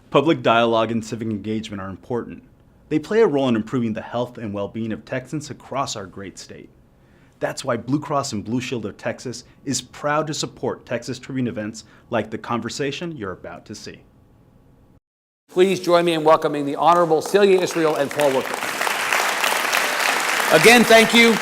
Public dialogue and civic engagement are important. They play a role in improving the health and well-being of Texans across our great state. That's why Blue Cross and Blue Shield of Texas is proud to support Texas Tribune events like the conversation you're about to see. Please join me in welcoming the Honorable Celia Israel and Paul Workman. Again, thank you.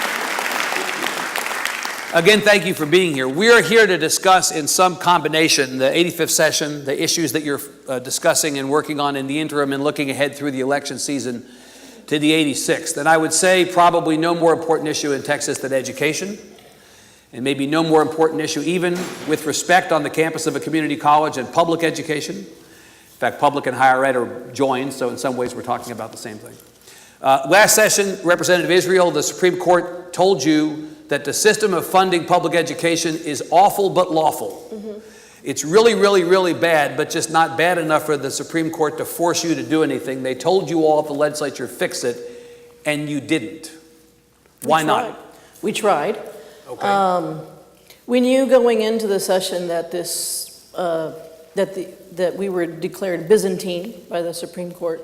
Again, thank you for being here. We are here to discuss in some combination the 85th session, the issues that you're discussing and working on in the interim and looking ahead through the election season to the 86th. And I would say probably no more important issue in Texas than education, and maybe no more important issue even with respect on the campus of a community college and public education. In fact, public and higher ed are joined, so in some ways we're talking about the same thing. Last session, Representative Israel, the Supreme Court told you that the system of funding public education is awful but lawful. Mm-hmm. It's really, really, really bad, but just not bad enough for the Supreme Court to force you to do anything. They told you all at the legislature, fix it, and you didn't. Why not? We tried. Okay. We knew going into the session that that we were declared Byzantine by the Supreme Court,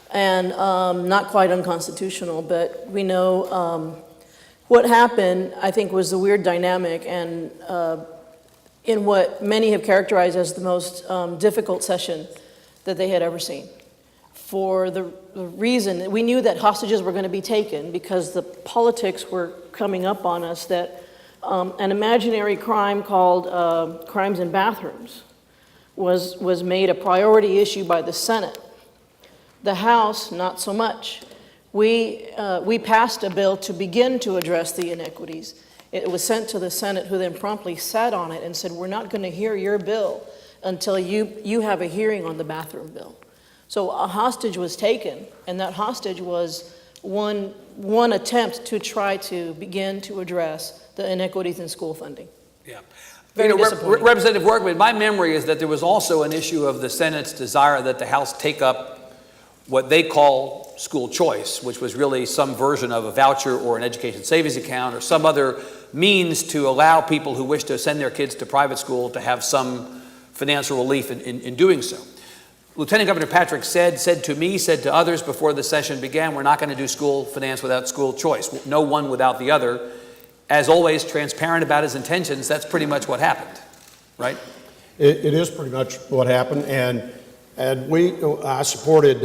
and not quite unconstitutional, but we know what happened, I think, was a weird dynamic, and in what many have characterized as the most difficult session that they had ever seen. For the reason, we knew that hostages were going to be taken because the politics were coming up on us that an imaginary crime called crimes in bathrooms was made a priority issue by the Senate. The House, not so much. We passed a bill to begin to address the inequities. It was sent to the Senate, who then promptly sat on it and said, we're not going to hear your bill until you have a hearing on the bathroom bill. So a hostage was taken, and that hostage was one attempt to try to begin to address the inequities in school funding. Yeah. Very disappointing. Representative Workman, my memory is that there was also an issue of the Senate's desire that the House take up what they call school choice, which was really some version of a voucher or an education savings account or some other means to allow people who wish to send their kids to private school to have some financial relief in doing so. Lieutenant Governor Patrick said to me, said to others before the session began, we're not going to do school finance without school choice. No one without the other. As always, transparent about his intentions. That's pretty much what happened, right? It is pretty much what happened, and I supported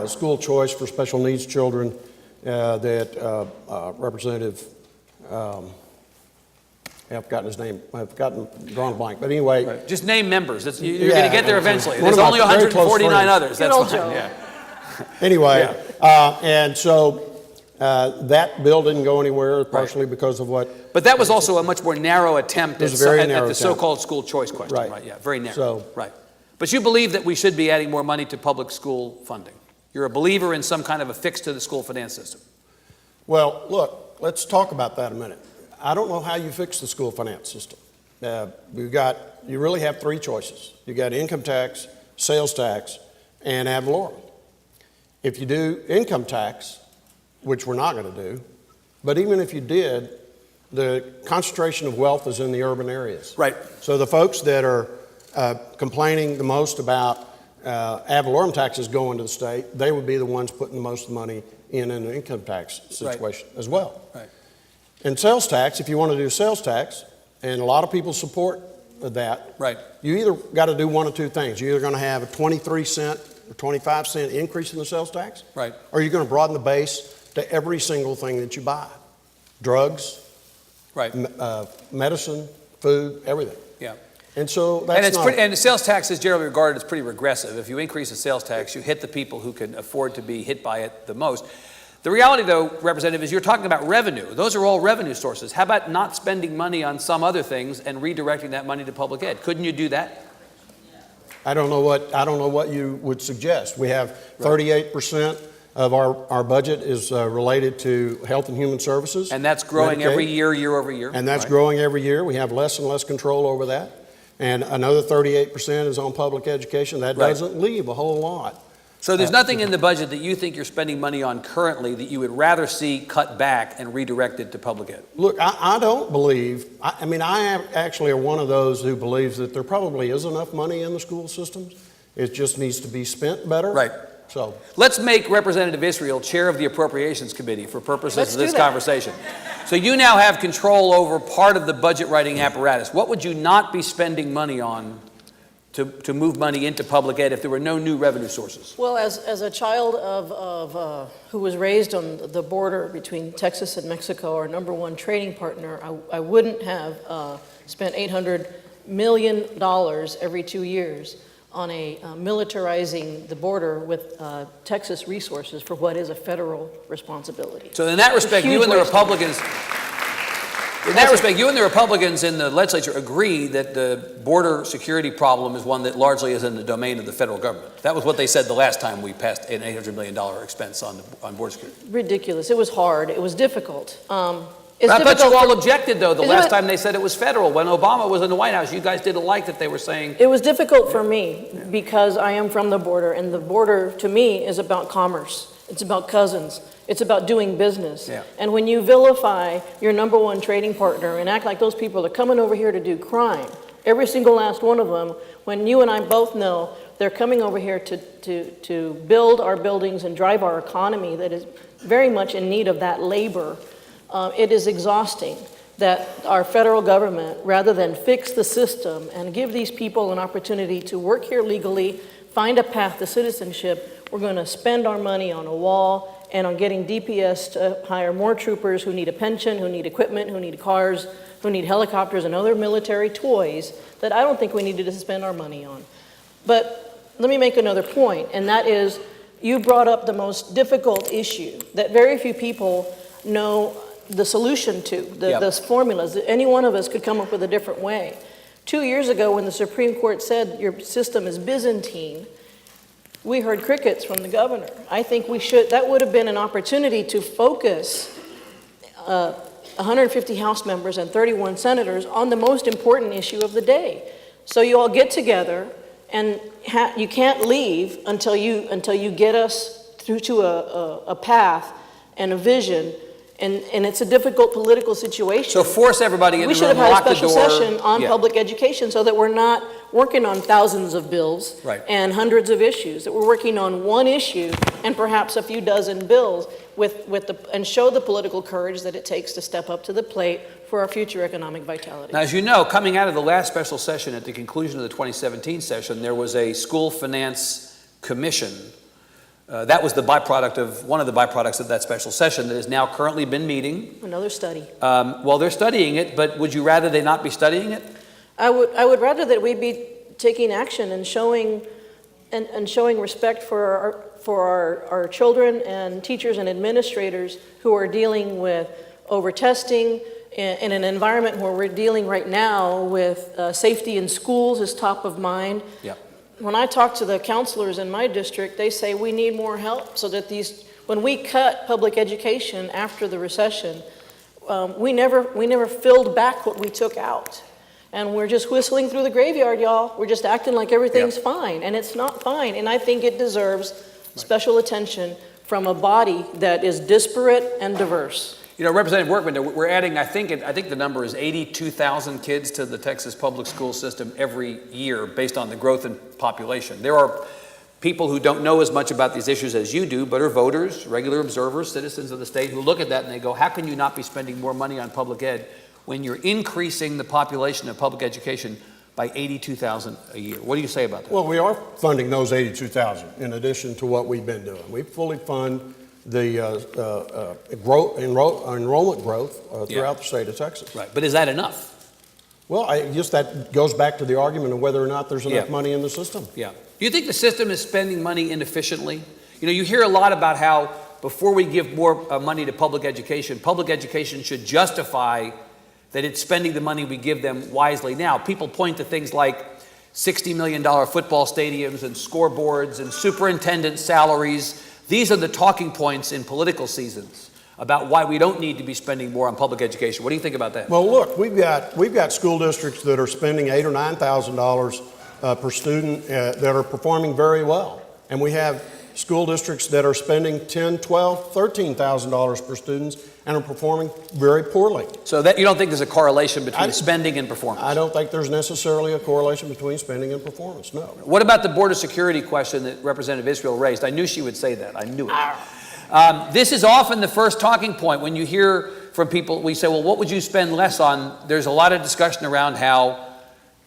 school choice for special needs children that Representative, I've forgotten his name, drawn a blank, but anyway. Right. Just name members. You're going to get there eventually. There's only 149 others. That's fine. Yeah. Anyway, yeah. And so that bill didn't go anywhere, partially because of what. But that was also a much more narrow attempt at the so-called school choice question, right? Yeah, very narrow. So, right. But you believe that we should be adding more money to public school funding. You're a believer in some kind of a fix to the school finance system. Well, look, let's talk about that a minute. I don't know how you fix the school finance system. You really have three choices. You got income tax, sales tax, and ad valorem. If you do income tax, which we're not going to do, but even if you did, the concentration of wealth is in the urban areas. Right. So the folks that are complaining the most about ad valorem taxes going to the state, they would be the ones putting the most money in an income tax situation as well. Right. And sales tax, if you want to do sales tax, and a lot of people support that, right, you either got to do one of two things. You're either going to have a 23-cent or 25-cent increase in the sales tax, right, or you're going to broaden the base to every single thing that you buy. Drugs, right, medicine, food, everything. Yeah. And so that's and the sales tax is generally regarded as pretty regressive. If you increase the sales tax, you hit the people who can afford to be hit by it the most. The reality, though, Representative, is you're talking about revenue. Those are all revenue sources. How about not spending money on some other things and redirecting that money to public ed? Couldn't you do that? I don't know what you would suggest. We have 38% of our budget is related to health and human services. And that's growing Medicaid. every year, year over year. And that's growing every year. We have less and less control over that. And another 38% is on public education. That doesn't leave a whole lot. So there's nothing in the budget that you think you're spending money on currently that you would rather see cut back and redirected to public ed? Look, I don't believe, I actually am one of those who believes that there probably is enough money in the school systems. It just needs to be spent better. Right. So Let's make Representative Israel chair of the Appropriations Committee for purposes of this conversation. So you now have control over part of the budget writing apparatus. What would you not be spending money on to move money into public ed if there were no new revenue sources? Well, as a child of who was raised on the border between Texas and Mexico, our number one trading partner, I wouldn't have spent $800 million every 2 years on militarizing the border with Texas resources for what is a federal responsibility. So in that respect, you and the Republicans, in the legislature agree that the border security problem is one that largely is in the domain of the federal government. That was what they said the last time we passed an $800 million expense on border security. Ridiculous. It was hard. It was difficult. I thought you all objected, though, the last time they said it was federal. When Obama was in the White House, you guys didn't like that they were saying... It was difficult for me because I am from the border, and the border, to me, is about commerce. It's about cousins. It's about doing business. Yeah. And when you vilify your number one trading partner and act like those people are coming over here to do crime, every single last one of them, when you and I both know they're coming over here to build our buildings and drive our economy that is very much in need of that labor, it is exhausting that our federal government, rather than fix the system and give these people an opportunity to work here legally, find a path to citizenship, we're going to spend our money on a wall and on getting DPS to hire more troopers who need a pension, who need equipment, who need cars, who need helicopters and other military toys that I don't think we needed to spend our money on. But let me make another point, and that is you brought up the most difficult issue that very few people know the solution to, those formulas. Any one of us could come up with a different way. 2 years ago, when the Supreme Court said your system is Byzantine, we heard crickets from the governor. I think that would have been an opportunity to focus 150 House members and 31 senators on the most important issue of the day. So you all get together, and you can't leave until you get us through to a path and a vision. And it's a difficult political situation. So force everybody in the room, lock the door. We should have had a special session on public education so that we're not working on thousands of bills and hundreds of issues, that we're working on one issue and perhaps a few dozen bills and show the political courage that it takes to step up to the plate for our future economic vitality. Now, as you know, coming out of the last special session at the conclusion of the 2017 session, there was a school finance commission. That was one of the byproducts of that special session that has now currently been meeting. Another study. Well, they're studying it, but would you rather they not be studying it? I would rather that we be taking action and showing respect for our children and teachers and administrators who are dealing with over-testing in an environment where we're dealing right now with safety in schools is top of mind. Yep. When I talk to the counselors in my district, they say we need more help so that when we cut public education after the recession, we never filled back what we took out. And we're just whistling through the graveyard, y'all. We're just acting like everything's fine, and it's not fine. And I think it deserves special attention from a body that is disparate and diverse. You know, Representative Workman, we're adding, I think the number is 82,000 kids to the Texas public school system every year based on the growth in population. There are people who don't know as much about these issues as you do, but are voters, regular observers, citizens of the state who look at that and they go, how can you not be spending more money on public ed when you're increasing the population of public education by 82,000 a year? What do you say about that? Well, we are funding those 82,000 in addition to what we've been doing. We fully fund the enrollment growth throughout the state of Texas. Right, but is that enough? Well, I guess that goes back to the argument of whether or not there's enough money in the system. Yeah. Do you think the system is spending money inefficiently? You know, you hear a lot about how before we give more money to public education should justify that it's spending the money we give them wisely now. People point to things like $60 million football stadiums and scoreboards and superintendent salaries. These are the talking points in political seasons about why we don't need to be spending more on public education. What do you think about that? Well, look, we've got school districts that are spending $8,000 or $9,000 per student that are performing very well, and we have school districts that are spending $10,000, $12,000, $13,000 per student and are performing very poorly. So that you don't think there's a correlation between spending and performance? I don't think there's necessarily a correlation between spending and performance, no. What about the border security question that Representative Israel raised? I knew she would say that. I knew it. This is often the first talking point when you hear from people. We say, well, what would you spend less on? There's a lot of discussion around how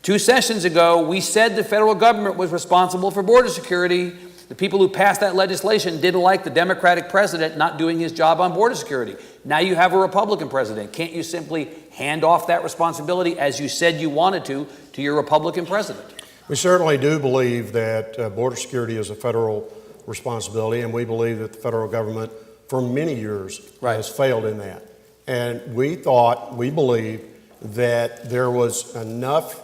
2 sessions ago we said the federal government was responsible for border security. The people who passed that legislation didn't like the Democratic president not doing his job on border security. Now you have a Republican president. Can't you simply hand off that responsibility, as you said you wanted to your Republican president? We certainly do believe that border security is a federal responsibility, and we believe that the federal government for many years has failed in that. And we believed that there was enough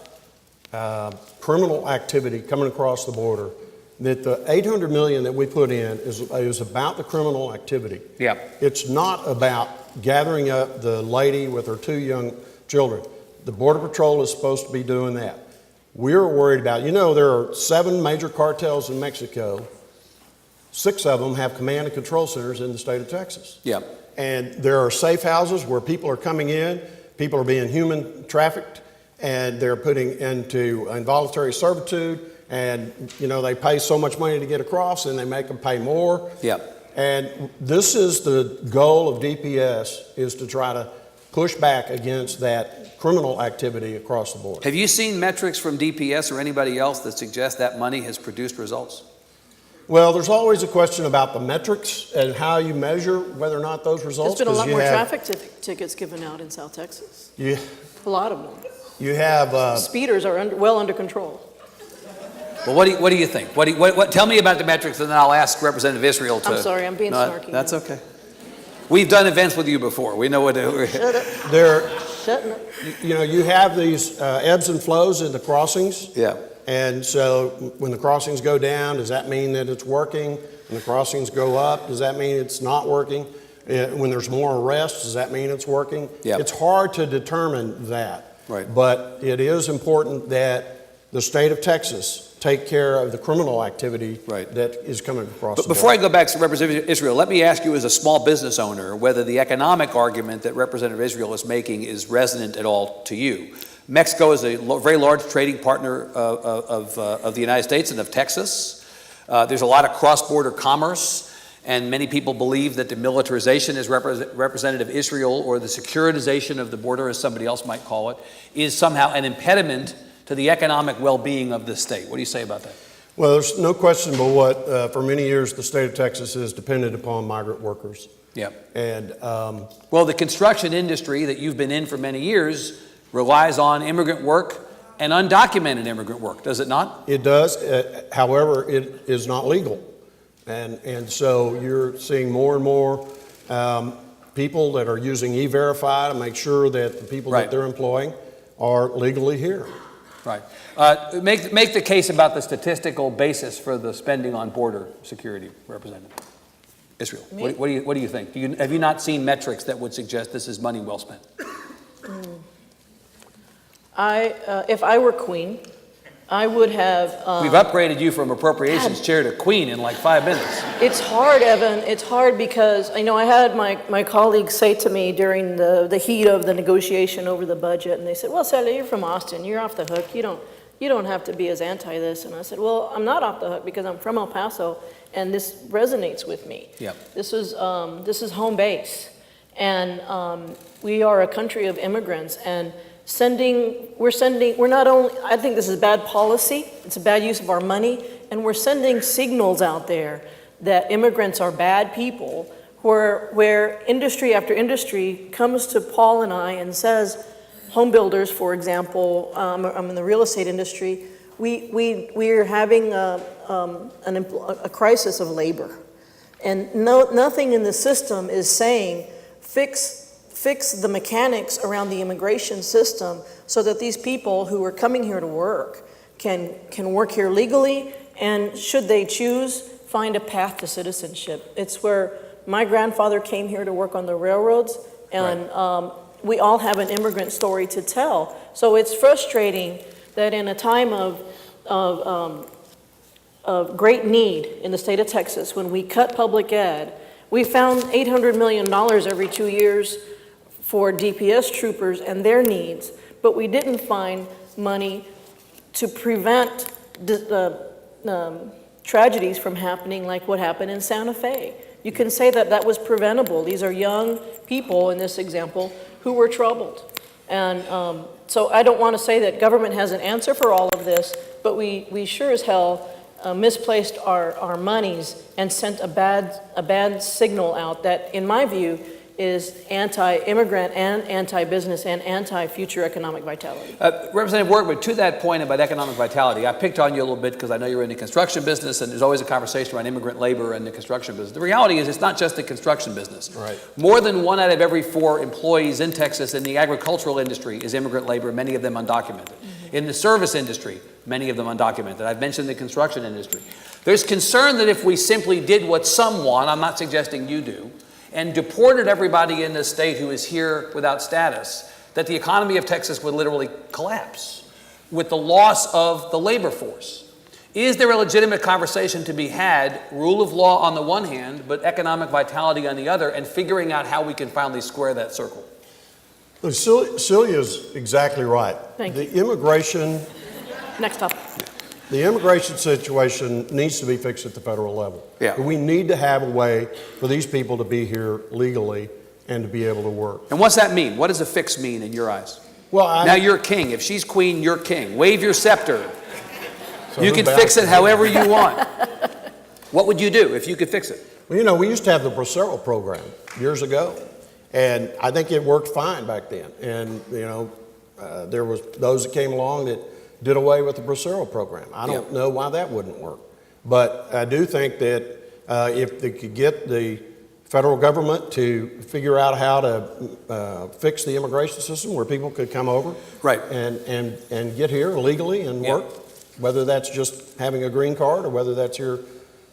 criminal activity coming across the border that the $800 million that we put in is about the criminal activity. Yeah. It's not about gathering up the lady with her 2 young children. The Border Patrol is supposed to be doing that. We're worried about, there are 7 major cartels in Mexico. 6 of them have command and control centers in the state of Texas. Yeah. And there are safe houses where people are coming in, people are being human trafficked, and they're putting into involuntary servitude. And, they pay so much money to get across, and they make them pay more. Yeah. And this is the goal of DPS, is to try to push back against that criminal activity across the board. Have you seen metrics from DPS or anybody else that suggest that money has produced results? Well, there's always a question about the metrics and how you measure whether or not those results. There's been a lot more traffic tickets given out in South Texas. A lot of them. You have... Speeders are well under control. Well, what do you think? Tell me about the metrics, and then I'll ask Representative Israel to... I'm sorry, I'm being snarky. That's okay. We've done events with you before. We know what to... Shut up. Shutting up. You have these ebbs and flows in the crossings. Yeah. And so when the crossings go down, does that mean that it's working? When the crossings go up, does that mean it's not working? When there's more arrests, does that mean it's working? Yep. It's hard to determine that. Right. But it is important that the state of Texas take care of the criminal activity that is coming across the border. Before I go back to Representative Israel, let me ask you as a small business owner whether the economic argument that Representative Israel is making is resonant at all to you. Mexico is a very large trading partner of the United States and of Texas. There's a lot of cross-border commerce, and many people believe that the militarization, as Representative Israel, or the securitization of the border, as somebody else might call it, is somehow an impediment to the economic well-being of the state. What do you say about that? Well, there's no question but what, for many years, the state of Texas has depended upon migrant workers. Yeah. And well, the construction industry that you've been in for many years relies on immigrant work and undocumented immigrant work, does it not? It does. However, it is not legal. And so you're seeing more and more people that are using E-Verify to make sure that the people that they're employing are legally here. Right. Make the case about the statistical basis for the spending on border security, Representative Israel. What do you think? Have you not seen metrics that would suggest this is money well spent? If I were queen, I would have... We've upgraded you from appropriations chair to queen in like 5 minutes. It's hard, Evan. It's hard because, I had my colleagues say to me during the heat of the negotiation over the budget, and they said, well, Celia, you're from Austin. You're off the hook. You don't have to be as anti this. And I said, well, I'm not off the hook because I'm from El Paso, and this resonates with me. Yep. This is home base. And we are a country of immigrants, and we're not only, I think this is bad policy, it's a bad use of our money, and we're sending signals out there that immigrants are bad people, where industry after industry comes to Paul and I and says, home builders, for example, I'm in the real estate industry, we're having a crisis of labor. And nothing in the system is saying, fix the mechanics around the immigration system so that these people who are coming here to work can work here legally, and should they choose, find a path to citizenship. It's where my grandfather came here to work on the railroads, and we all have an immigrant story to tell. So it's frustrating that in a time of of great need in the state of Texas, when we cut public ed, we found $800 million every 2 years for DPS troopers and their needs, but we didn't find money to prevent tragedies from happening like what happened in Santa Fe. You can say that that was preventable. These are young people, in this example, who were troubled. And so I don't want to say that government has an answer for all of this, but we sure as hell misplaced our monies and sent a bad signal out that, in my view, is anti-immigrant and anti-business and anti-future economic vitality. Representative Workman, to that point about economic vitality, I picked on you a little bit because I know you're in the construction business, and there's always a conversation around immigrant labor and the construction business. The reality is it's not just the construction business. Right. More than 1 out of every 4 employees in Texas in the agricultural industry is immigrant labor, many of them undocumented. Mm-hmm. In the service industry, many of them undocumented. I've mentioned the construction industry. There's concern that if we simply did what some want, I'm not suggesting you do, and deported everybody in the state who is here without status, that the economy of Texas would literally collapse with the loss of the labor force. Is there a legitimate conversation to be had, rule of law on the one hand, but economic vitality on the other, and figuring out how we can finally square that circle? Look, Celia's exactly right. Thank you. The immigration Next up. The immigration situation needs to be fixed at the federal level. Yeah. We need to have a way for these people to be here legally and to be able to work. And what's that mean? What does a fix mean in your eyes? Well, Now you're king. If she's queen, you're king. Wave your scepter. So You who can bows fix it to however you want. What would you do if you could fix it? Well, we used to have the Bracero program years ago, and I think it worked fine back then. And, there was those that came along that did away with the Bracero program. I don't know why that wouldn't work. But I do think that if they could get the federal government to figure out how to fix the immigration system where people could come over and get here legally and work, whether that's just having a green card or whether that's here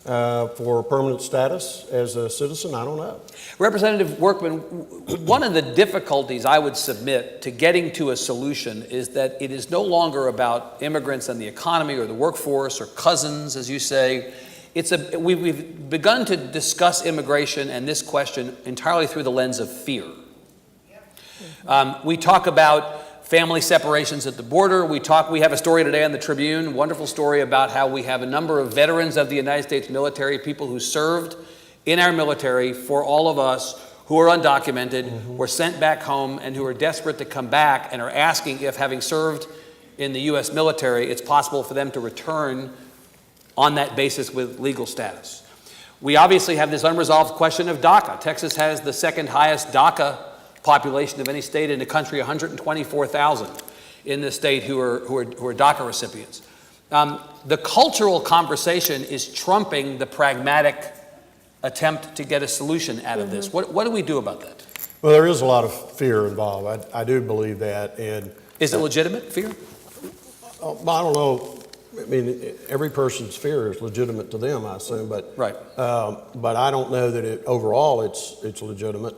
for permanent status as a citizen, I don't know. Representative Workman, one of the difficulties I would submit to getting to a solution is that it is no longer about immigrants and the economy or the workforce or cousins, as you say. We've begun to discuss immigration and this question entirely through the lens of fear. We talk about family separations at the border. We have a story today on the Tribune, wonderful story about how we have a number of veterans of the United States military, people who served in our military for all of us who are undocumented, were sent back home, and who are desperate to come back and are asking if, having served in the U.S. military, it's possible for them to return on that basis with legal status. We obviously have this unresolved question of DACA. Texas has the second highest DACA population of any state in the country, 124,000 in the state who are DACA recipients. The cultural conversation is trumping the pragmatic attempt to get a solution out of this. What do we do about that? Well, there is a lot of fear involved. I do believe that. And is it legitimate fear? I don't know. I mean, every person's fear is legitimate to them, I assume. But but I don't know that overall it's legitimate.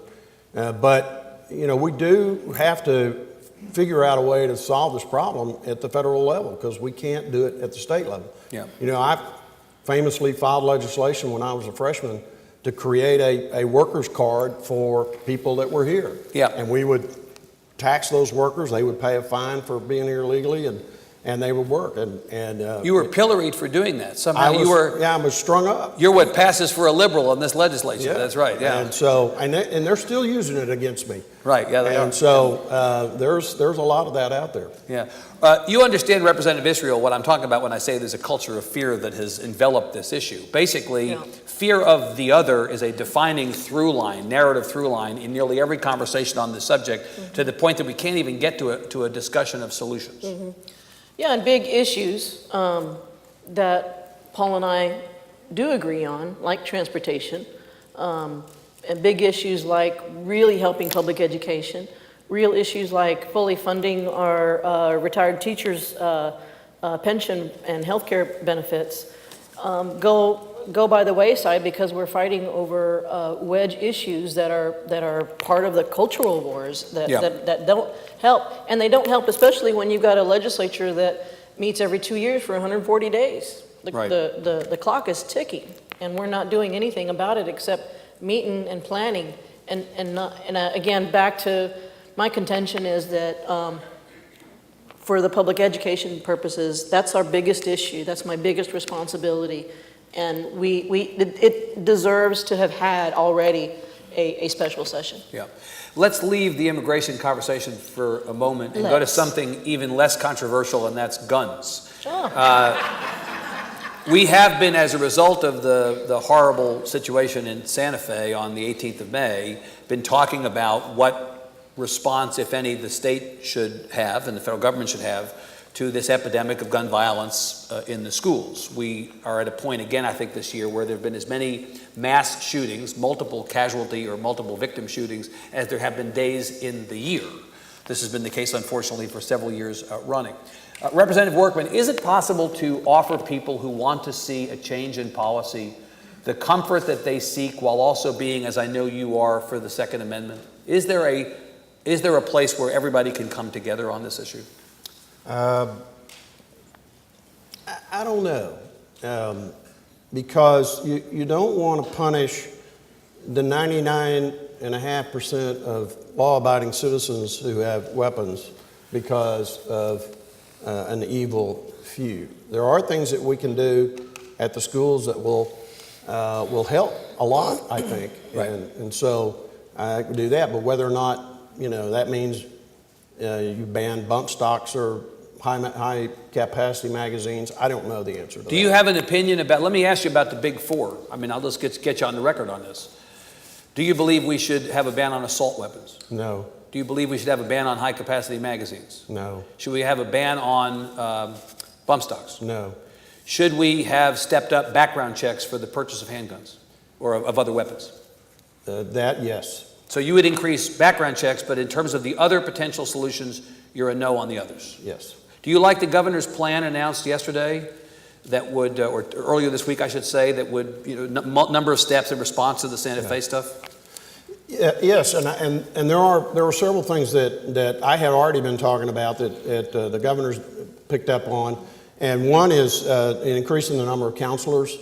But we do have to figure out a way to solve this problem at the federal level because we can't do it at the state level. Yeah. I famously filed legislation when I was a freshman to create a workers card for people that were here. Yeah. And we would tax those workers. They would pay a fine for being here legally, and they would work. And you were pilloried for doing that. Somehow I was strung up. You're what passes for a liberal in this legislature. Yeah. That's right. Yeah. And so and they're still using it against me. Right. Yeah. They are. And so there's a lot of that out there. Yeah. You understand, Representative Israel, what I'm talking about when I say there's a culture of fear that has enveloped this issue. Basically, fear of the other is a defining narrative through line in nearly every conversation on this subject, to the point that we can't even get to a discussion of solutions. Yeah, and big issues that Paul and I do agree on, like transportation, and big issues like really helping public education, real issues like fully funding our retired teachers' pension and health care benefits, go by the wayside because we're fighting over wedge issues that are part of the cultural wars that don't help. And they don't help, especially when you've got a legislature that meets every 2 years for 140 days. Right. The clock is ticking, and we're not doing anything about it except meeting and planning. Again, back to my contention is that for the public education purposes, that's our biggest issue. That's my biggest responsibility. And it deserves to have had already a special session. Yeah. Let's leave the immigration conversation for a moment and go to something even less controversial, and that's guns. Sure. We have been, as a result of the horrible situation in Santa Fe on the 18th of May, been talking about what response, if any, the state should have and the federal government should have to this epidemic of gun violence in the schools. We are at a point, again, I think this year, where there have been as many mass shootings, multiple casualty or multiple victim shootings, as there have been days in the year. This has been the case, unfortunately, for several years running. Representative Workman, is it possible to offer people who want to see a change in policy the comfort that they seek while also being, as I know you are, for the Second Amendment? Is there a place where everybody can come together on this issue? I don't know, because you don't want to punish the 99.5% of law-abiding citizens who have weapons because of an evil few. There are things that we can do at the schools that will help a lot, I think, Right. and so I could do that. But whether or not that means you ban bump stocks or high capacity magazines, I don't know the answer to that. Do you have an opinion about, let me ask you about the big four. I mean, I'll just get you on the record on this. Do you believe we should have a ban on assault weapons? No. Do you believe we should have a ban on high capacity magazines? No. Should we have a ban on bump stocks? No. Should we have stepped up background checks for the purchase of handguns or of other weapons? That, yes. So you would increase background checks, but in terms of the other potential solutions, you're a no on the others. Yes. Do you like the governor's plan announced yesterday that would, or earlier this week, I should say, that would, number of steps in response to the Santa Fe stuff? Yes, and there were several things that I had already been talking about that the governor's picked up on, and one is increasing the number of counselors.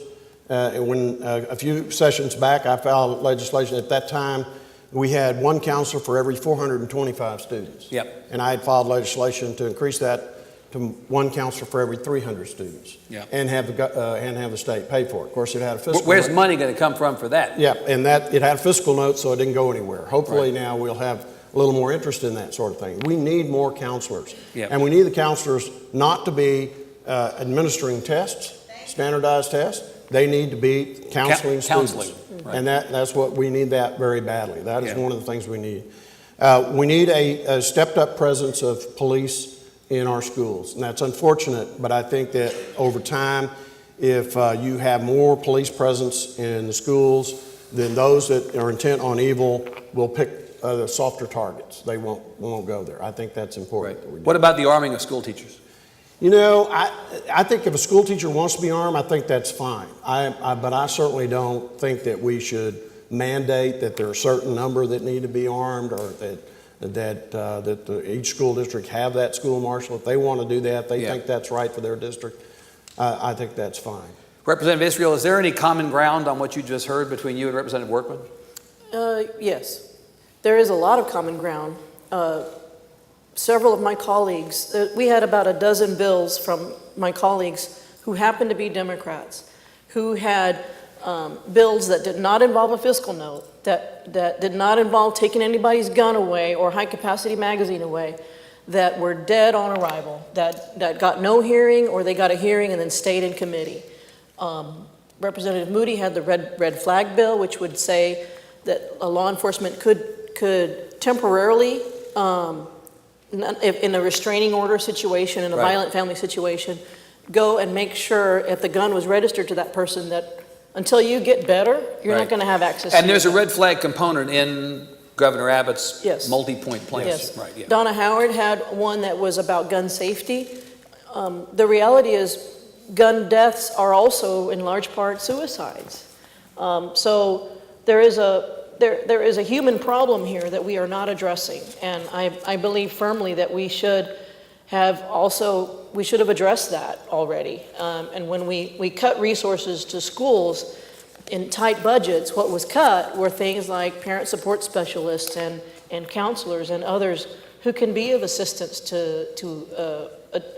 When a few sessions back, I filed legislation. At that time, we had one counselor for every 425 students. Yep. And I had filed legislation to increase that to one counselor for every 300 students. Yep. And have the state pay for it. Of course, it had a fiscal. Where's money going to come from for that? Yeah, and that it had a fiscal note, so it didn't go anywhere. Hopefully Right. now we'll have a little more interest in that sort of thing. We need more counselors. Yep. And we need the counselors not to be administering tests, standardized tests. They need to be counseling students. Counseling, right. And that's what we need that very badly. That is Yeah. one of the things we need. We need a stepped up presence of police in our schools. And that's unfortunate, but I think that over time, if you have more police presence in the schools, then those that are intent on evil will pick the softer targets. They won't go there. I think that's important. Right. that we do. What about the arming of school teachers? I think if a school teacher wants to be armed, I think that's fine. But I certainly don't think that we should mandate that there are a certain number that need to be armed, or that each school district have that school marshal. If they want to do that, they think that's right for their district, I think that's fine. Representative Israel, is there any common ground on what you just heard between you and Representative Workman? Yes, there is a lot of common ground. Several of my colleagues, we had about a dozen bills from my colleagues who happened to be Democrats, who had bills that did not involve a fiscal note, that did not involve taking anybody's gun away or high-capacity magazine away, that were dead on arrival, that got no hearing, or they got a hearing and then stayed in committee. Representative Moody had the red flag bill, which would say that a law enforcement could temporarily, in a restraining order situation, in a violent family situation, go and make sure if the gun was registered to that person that until you get better, you're not going to have access to it. And there's a red flag component in Governor Abbott's Yes. multi-point plan. Yes. Right, yeah. Donna Howard had one that was about gun safety. The reality is gun deaths are also in large part suicides. So there is a human problem here that we are not addressing, and I believe firmly that we should have also, we should have addressed that already. And when we cut resources to schools in tight budgets, what was cut were things like parent support specialists and counselors and others who can be of assistance to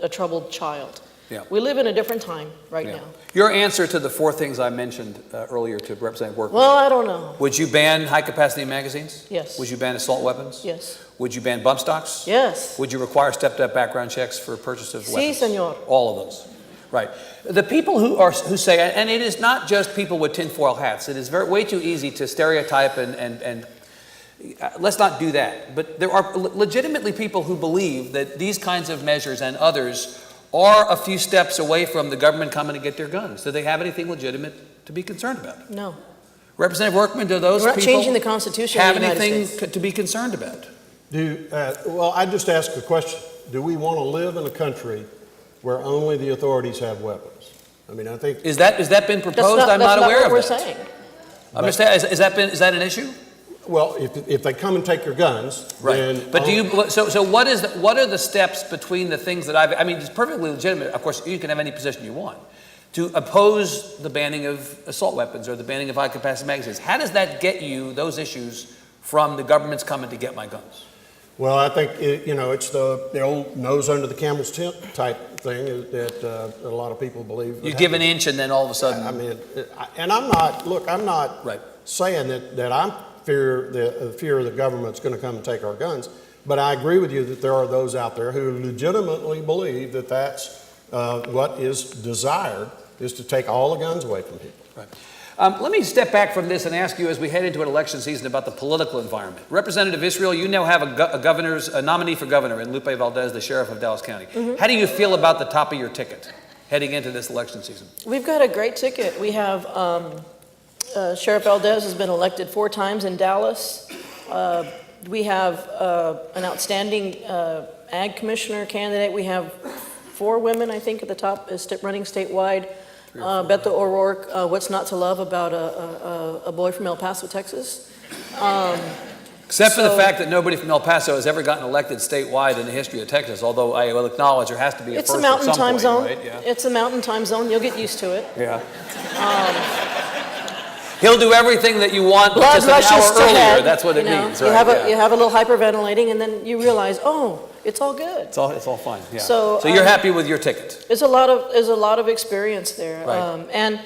a troubled child. Yeah. We live in a different time right now. Your answer to the 4 things I mentioned earlier to Representative Workman. Well, I don't know. Would you ban high-capacity magazines? Yes. Would you ban assault weapons? Yes. Would you ban bump stocks? Yes. Would you require stepped-up background checks for purchase of weapons? Sí, señor. All of those. Right. The people who say, and it is not just people with tinfoil hats. It is way too easy to stereotype and let's not do that. But there are legitimately people who believe that these kinds of measures and others are a few steps away from the government coming to get their guns. Do they have anything legitimate to be concerned about? No. Representative Workman, do those We're not people changing the Constitution have of the United anything States. to be concerned about? Well, I just asked a question. Do we want to live in a country where only the authorities have weapons? I mean, I think... Is that been proposed? That's I'm not aware what of we're that. saying. I'm just saying, is that an issue? Well, if they come and take your guns, then... But do you, so what are the steps between the things that I mean, it's perfectly legitimate. Of course, you can have any position you want to oppose the banning of assault weapons or the banning of high-capacity magazines. How does that get you those issues from the government's coming to get my guns? Well, I think, it's the old nose under the camel's tent type thing that a lot of people believe. You give an inch and then all of a sudden... I mean, and I'm not Right. saying that I'm fear of the government's going to come and take our guns, but I agree with you that there are those out there who legitimately believe that that's what is desired, is to take all the guns away from people. Right. Let me step back from this and ask you, as we head into an election season, about the political environment. Representative Israel, you now have a nominee for governor in Lupe Valdez, the sheriff of Dallas County. Mm-hmm. How do you feel about the top of your ticket heading into this election season? We've got a great ticket. We have Sheriff Valdez has been elected 4 times in Dallas. We have an outstanding ag commissioner candidate. We have 4 women, I think, at the top running statewide. Beto O'Rourke, what's not to love about a boy from El Paso, Texas? Except for the fact that nobody from El Paso has ever gotten elected statewide in the history of Texas, although I will acknowledge there has to be a it's first a mountain at some time point, zone. right? Yeah. It's a mountain time zone. You'll get used to it. Yeah. He'll do everything that you want, but Blood just an rushes hour to earlier. head, That's what it means, right? You have a little hyperventilating, and then you realize, oh, it's all good. It's all fine. Yeah. So you're happy with your ticket? There's a lot of experience there, Right. and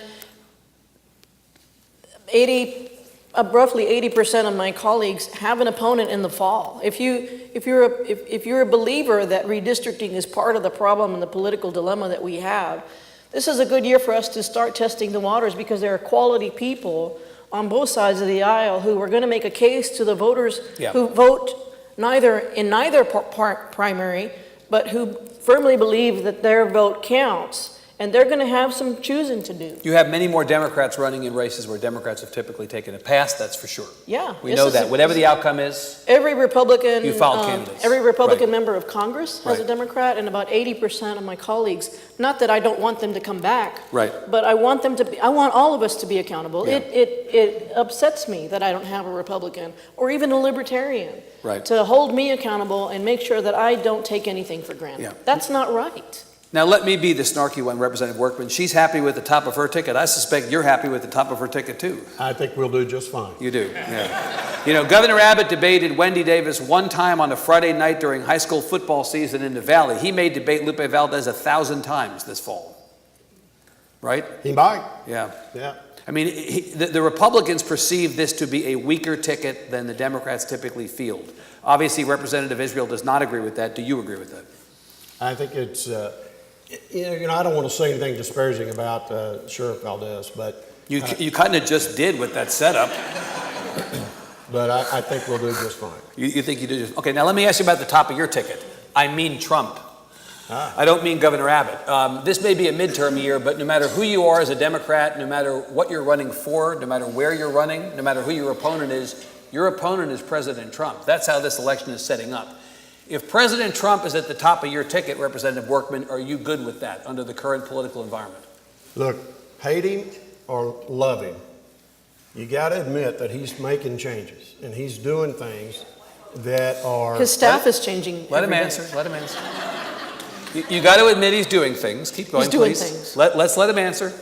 roughly 80% of my colleagues have an opponent in the fall. If you're a believer that redistricting is part of the problem and the political dilemma that we have, this is a good year for us to start testing the waters, because there are quality people on both sides of the aisle who are going to make a case to the voters who vote in neither primary, but who firmly believe that their vote counts. And they're going to have some choosing to do. You have many more Democrats running in races where Democrats have typically taken a pass, that's for sure. Yeah. We know that. Whatever the outcome is, every Republican, you found candidates. Every Republican Right. member of Congress has Right. a Democrat, and about 80% of my colleagues. Not that I don't want them to come back, Right. but I want them to be, I want all of us to be accountable. Yeah. It upsets me that I don't have a Republican or even a Libertarian Right. to hold me accountable and make sure that I don't take anything for granted. Yeah. That's not right. Now, let me be the snarky one, Representative Workman. She's happy with the top of her ticket. I suspect you're happy with the top of her ticket, too. I think we'll do just fine. You do, yeah. Governor Abbott debated Wendy Davis one time on a Friday night during high school football season in the Valley. He may debate Lupe Valdez 1,000 times this fall. Right? He might. Yeah. Yeah. I mean, the Republicans perceive this to be a weaker ticket than the Democrats typically field. Obviously, Representative Israel does not agree with that. Do you agree with that? I think it's, I don't want to say anything disparaging about Sheriff Valdez, but... You kind of just did with that setup. But I think we'll do just fine. You think you do just... Okay, now let me ask you about the top of your ticket. I mean Trump. I don't mean Governor Abbott. This may be a midterm year, but no matter who you are as a Democrat, no matter what you're running for, no matter where you're running, no matter who your opponent is President Trump. That's how this election is setting up. If President Trump is at the top of your ticket, Representative Workman, are you good with that under the current political environment? Look, hate him or love him, you got to admit that he's making changes and he's doing things that are... His staff is changing. Let him every day. answer. Let him answer. You got to admit he's doing things. Keep going, He's doing please. things. Let's let him answer.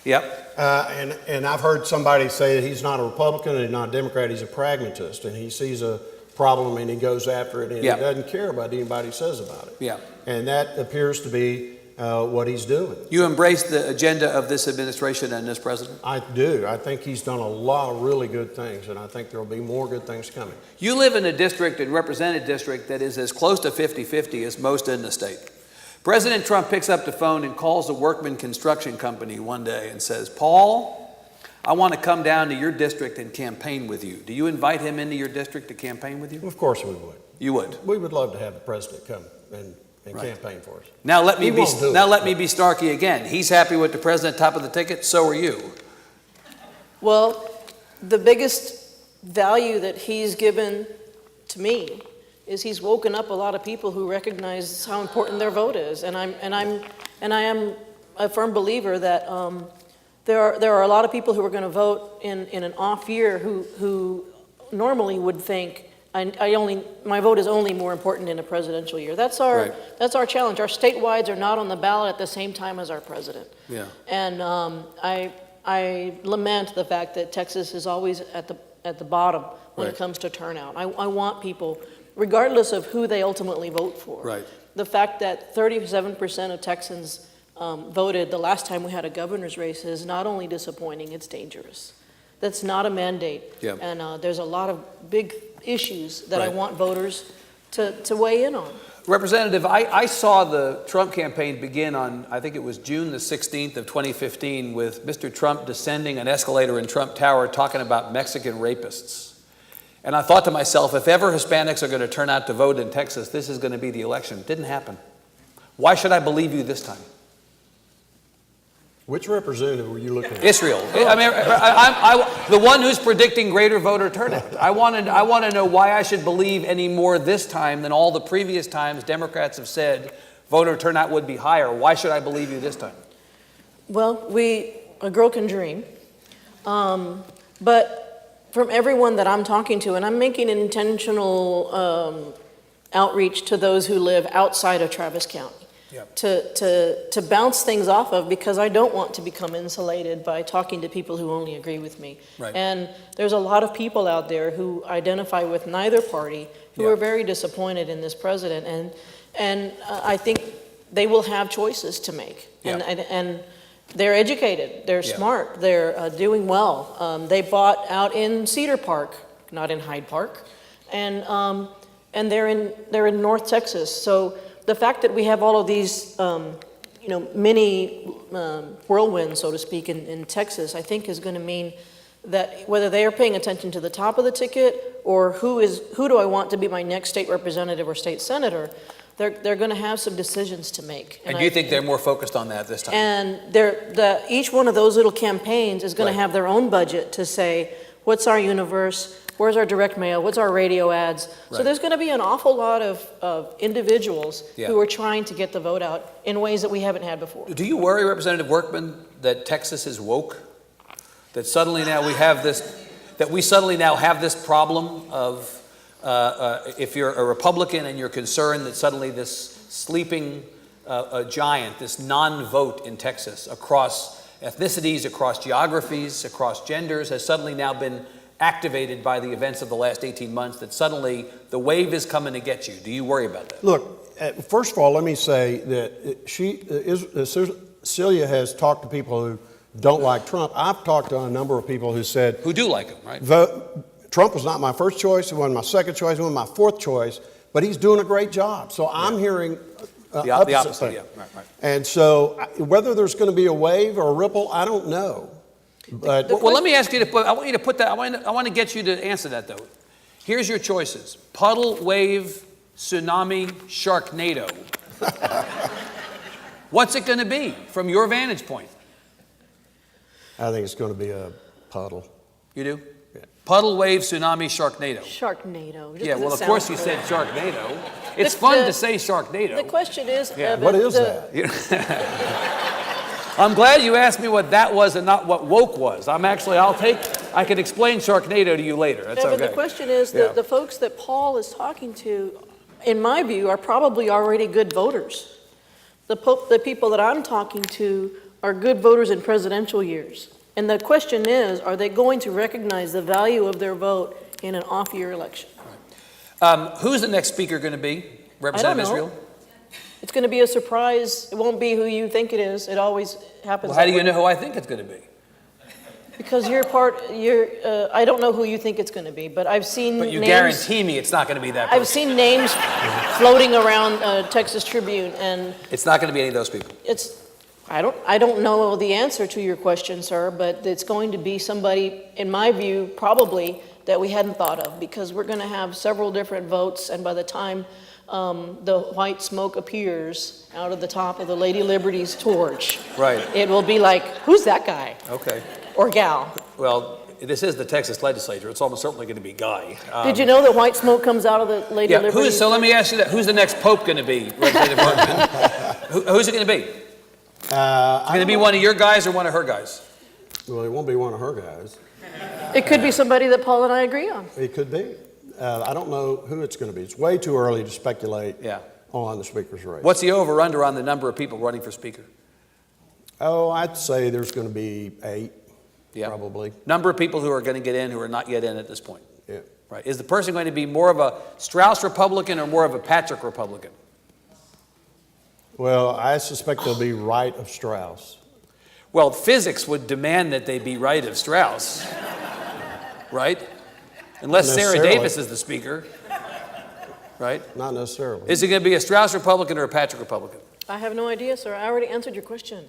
Yep. And I've heard somebody say that he's not a Republican and he's not a Democrat, he's a pragmatist, and he sees a problem and he goes after it, and Yeah. he doesn't care about anybody says about it. Yeah. And that appears to be what he's doing. You embrace the agenda of this administration and this president? I do. I think he's done a lot of really good things, and I think there will be more good things coming. You live in a district and represent a district that is as close to 50-50 as most in the state. President Trump picks up the phone and calls the Workman construction company one day and says, Paul, I want to come down to your district and campaign with you. Do you invite him into your district to campaign with you? Of course we would. You would. We would love to have the president come and Right. campaign for us. Now let me He be won't do it. now let me be snarky again. He's happy with the president top of the ticket, so are you. Well, the biggest value that he's given to me is he's woken up a lot of people who recognize how important their vote is, and I am a firm believer that there are a lot of people who are going to vote in an off year who normally would think my vote is only more important in a presidential year. That's our challenge. Our statewides are not on the ballot at the same time as our president. Yeah. And I lament the fact that Texas is always at the bottom when Right. it comes to turnout. I want people, regardless of who they ultimately vote for. Right. The fact that 37% of Texans voted the last time we had a governor's race is not only disappointing, it's dangerous. That's not a mandate. Yeah. And there's a lot of big issues that I Right. want voters to weigh in on. Representative, I saw the Trump campaign begin on, I think it was June the 16th of 2015, with Mr. Trump descending an escalator in Trump Tower talking about Mexican rapists. And I thought to myself, if ever Hispanics are going to turn out to vote in Texas, this is going to be the election. It didn't happen. Why should I believe you this time? Which representative were you looking at? Israel. I mean, the one who's predicting greater voter turnout. I want to know why I should believe any more this time than all the previous times Democrats have said voter turnout would be higher. Why should I believe you this time? Well, a girl can dream. But from everyone that I'm talking to, and I'm making an intentional outreach to those who live outside of Travis County. Yep. To bounce things off of, because I don't want to become insulated by talking to people who only agree with me. Right. And there's a lot of people out there who identify with neither party who are very disappointed in this president, and I think they will have choices to make. And they're educated, they're smart, they're doing well. They bought out in Cedar Park, not in Hyde Park, and they're in North Texas. So the fact that we have all of these, mini whirlwinds, so to speak, in Texas, I think is going to mean that whether they are paying attention to the top of the ticket or who do I want to be my next state representative or state senator, they're going to have some decisions to make. And you think they're more focused on that this time? And each one of those little campaigns is going to have their own budget to say, what's our universe? Where's our direct mail? What's our radio ads? So there's going to be an awful lot of individuals who are trying to get the vote out in ways that we haven't had before. Do you worry, Representative Workman, that Texas is woke? That suddenly now we have this problem of if you're a Republican and you're concerned that suddenly this sleeping giant, this non-vote in Texas across ethnicities, across geographies, across genders, has suddenly now been activated by the events of the last 18 months, that suddenly the wave is coming to get you. Do you worry about that? Look, first of all, let me say that Celia has talked to people who don't like Trump. I've talked to a number of people who said... Who do like him, right? Trump was not my first choice, he wasn't my second choice, he wasn't my fourth choice, but he's doing a great job. So I'm hearing the opposite thing. Yeah, right. And so whether there's going to be a wave or a ripple, I don't know. But Well, let me ask you I want you to put that. I want to get you to answer that though. Here's your choices: puddle, wave, tsunami, sharknado. What's it going to be from your vantage point? I think it's going to be a puddle. You do? Yeah. Puddle, wave, tsunami, sharknado. Sharknado. Yeah, well, of course you said sharknado. It's fun to say sharknado. The question is... What is that? I'm glad you asked me what that was and not what woke was. I can explain sharknado to you later. That's okay. But the question is, the folks that Paul is talking to, in my view, are probably already good voters. The people that I'm talking to are good voters in presidential years. And the question is, are they going to recognize the value of their vote in an off-year election? Who's the next speaker going to be? Representative I don't know. Israel? It's going to be a surprise. It won't be who you think it is. It always happens. Well, how do that you way. know who I think it's going to be? Because I don't know who you think it's going to be, but I've seen But you names. guarantee me it's not going to be that person. I've seen names floating around Texas Tribune, and It's not going to be any of those people. I don't know the answer to your question, sir, but it's going to be somebody, in my view, probably that we hadn't thought of, because we're going to have several different votes, and by the time the white smoke appears out of the top of the Lady Liberty's torch, Right. it will be like, who's that guy Okay. or gal? Well, this is the Texas Legislature. It's almost certainly going to be Guy. Did you know that white smoke comes out of the Lady Yeah. Liberty's So let me ask you that. Who's the next Pope going to be, Representative Workman? Who's it going to be? It's going to be one of your guys or one of her guys? Well, it won't be one of her guys. It could be somebody that Paul and I agree on. It could be. I don't know who it's going to be. It's way too early to speculate on the speaker's race. What's the over-under on the number of people running for speaker? Oh, I'd say there's going to be 8, probably. Number of people who are going to get in who are not yet in at this point. Yeah. Right. Is the person going to be more of a Strauss Republican or more of a Patrick Republican? Well, I suspect they'll be right of Strauss. Well, physics would demand that they be right of Strauss, right? Unless Sarah Necessarily. Davis is the speaker, right? Not necessarily. Is it going to be a Strauss Republican or a Patrick Republican? I have no idea, sir. I already answered your question.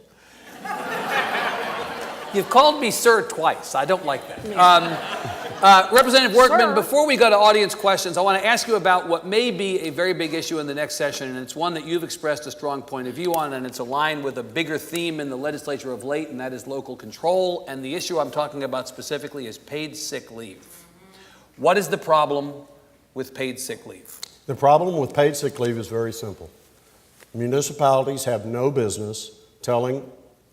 You've called me sir twice. I don't like that. Representative Workman, Sir. before we go to audience questions, I want to ask you about what may be a very big issue in the next session, and it's one that you've expressed a strong point of view on, and it's aligned with a bigger theme in the legislature of late, and that is local control. And the issue I'm talking about specifically is paid sick leave. What is the problem with paid sick leave? The problem with paid sick leave is very simple. Municipalities have no business telling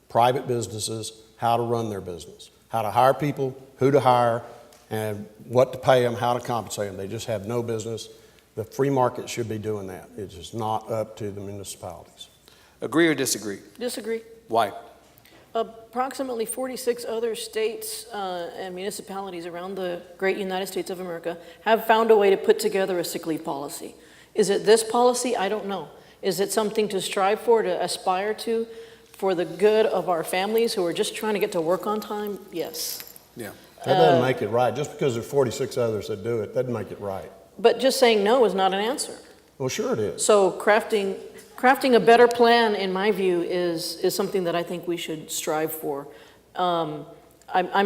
private businesses how to run their business, how to hire people, who to hire, and what to pay them, how to compensate them. They just have no business. The free market should be doing that. It's just not up to the municipalities. Agree or disagree? Disagree. Why? Approximately 46 other states and municipalities around the great United States of America have found a way to put together a sick leave policy. Is it this policy? I don't know. Is it something to strive for, to aspire to, for the good of our families who are just trying to get to work on time? Yes. Yeah. That doesn't make it right. Just because there's 46 others that do it, doesn't make it right. But just saying no is not an answer. Well, sure it is. So crafting a better plan, in my view, is something that I think we should strive for. I'm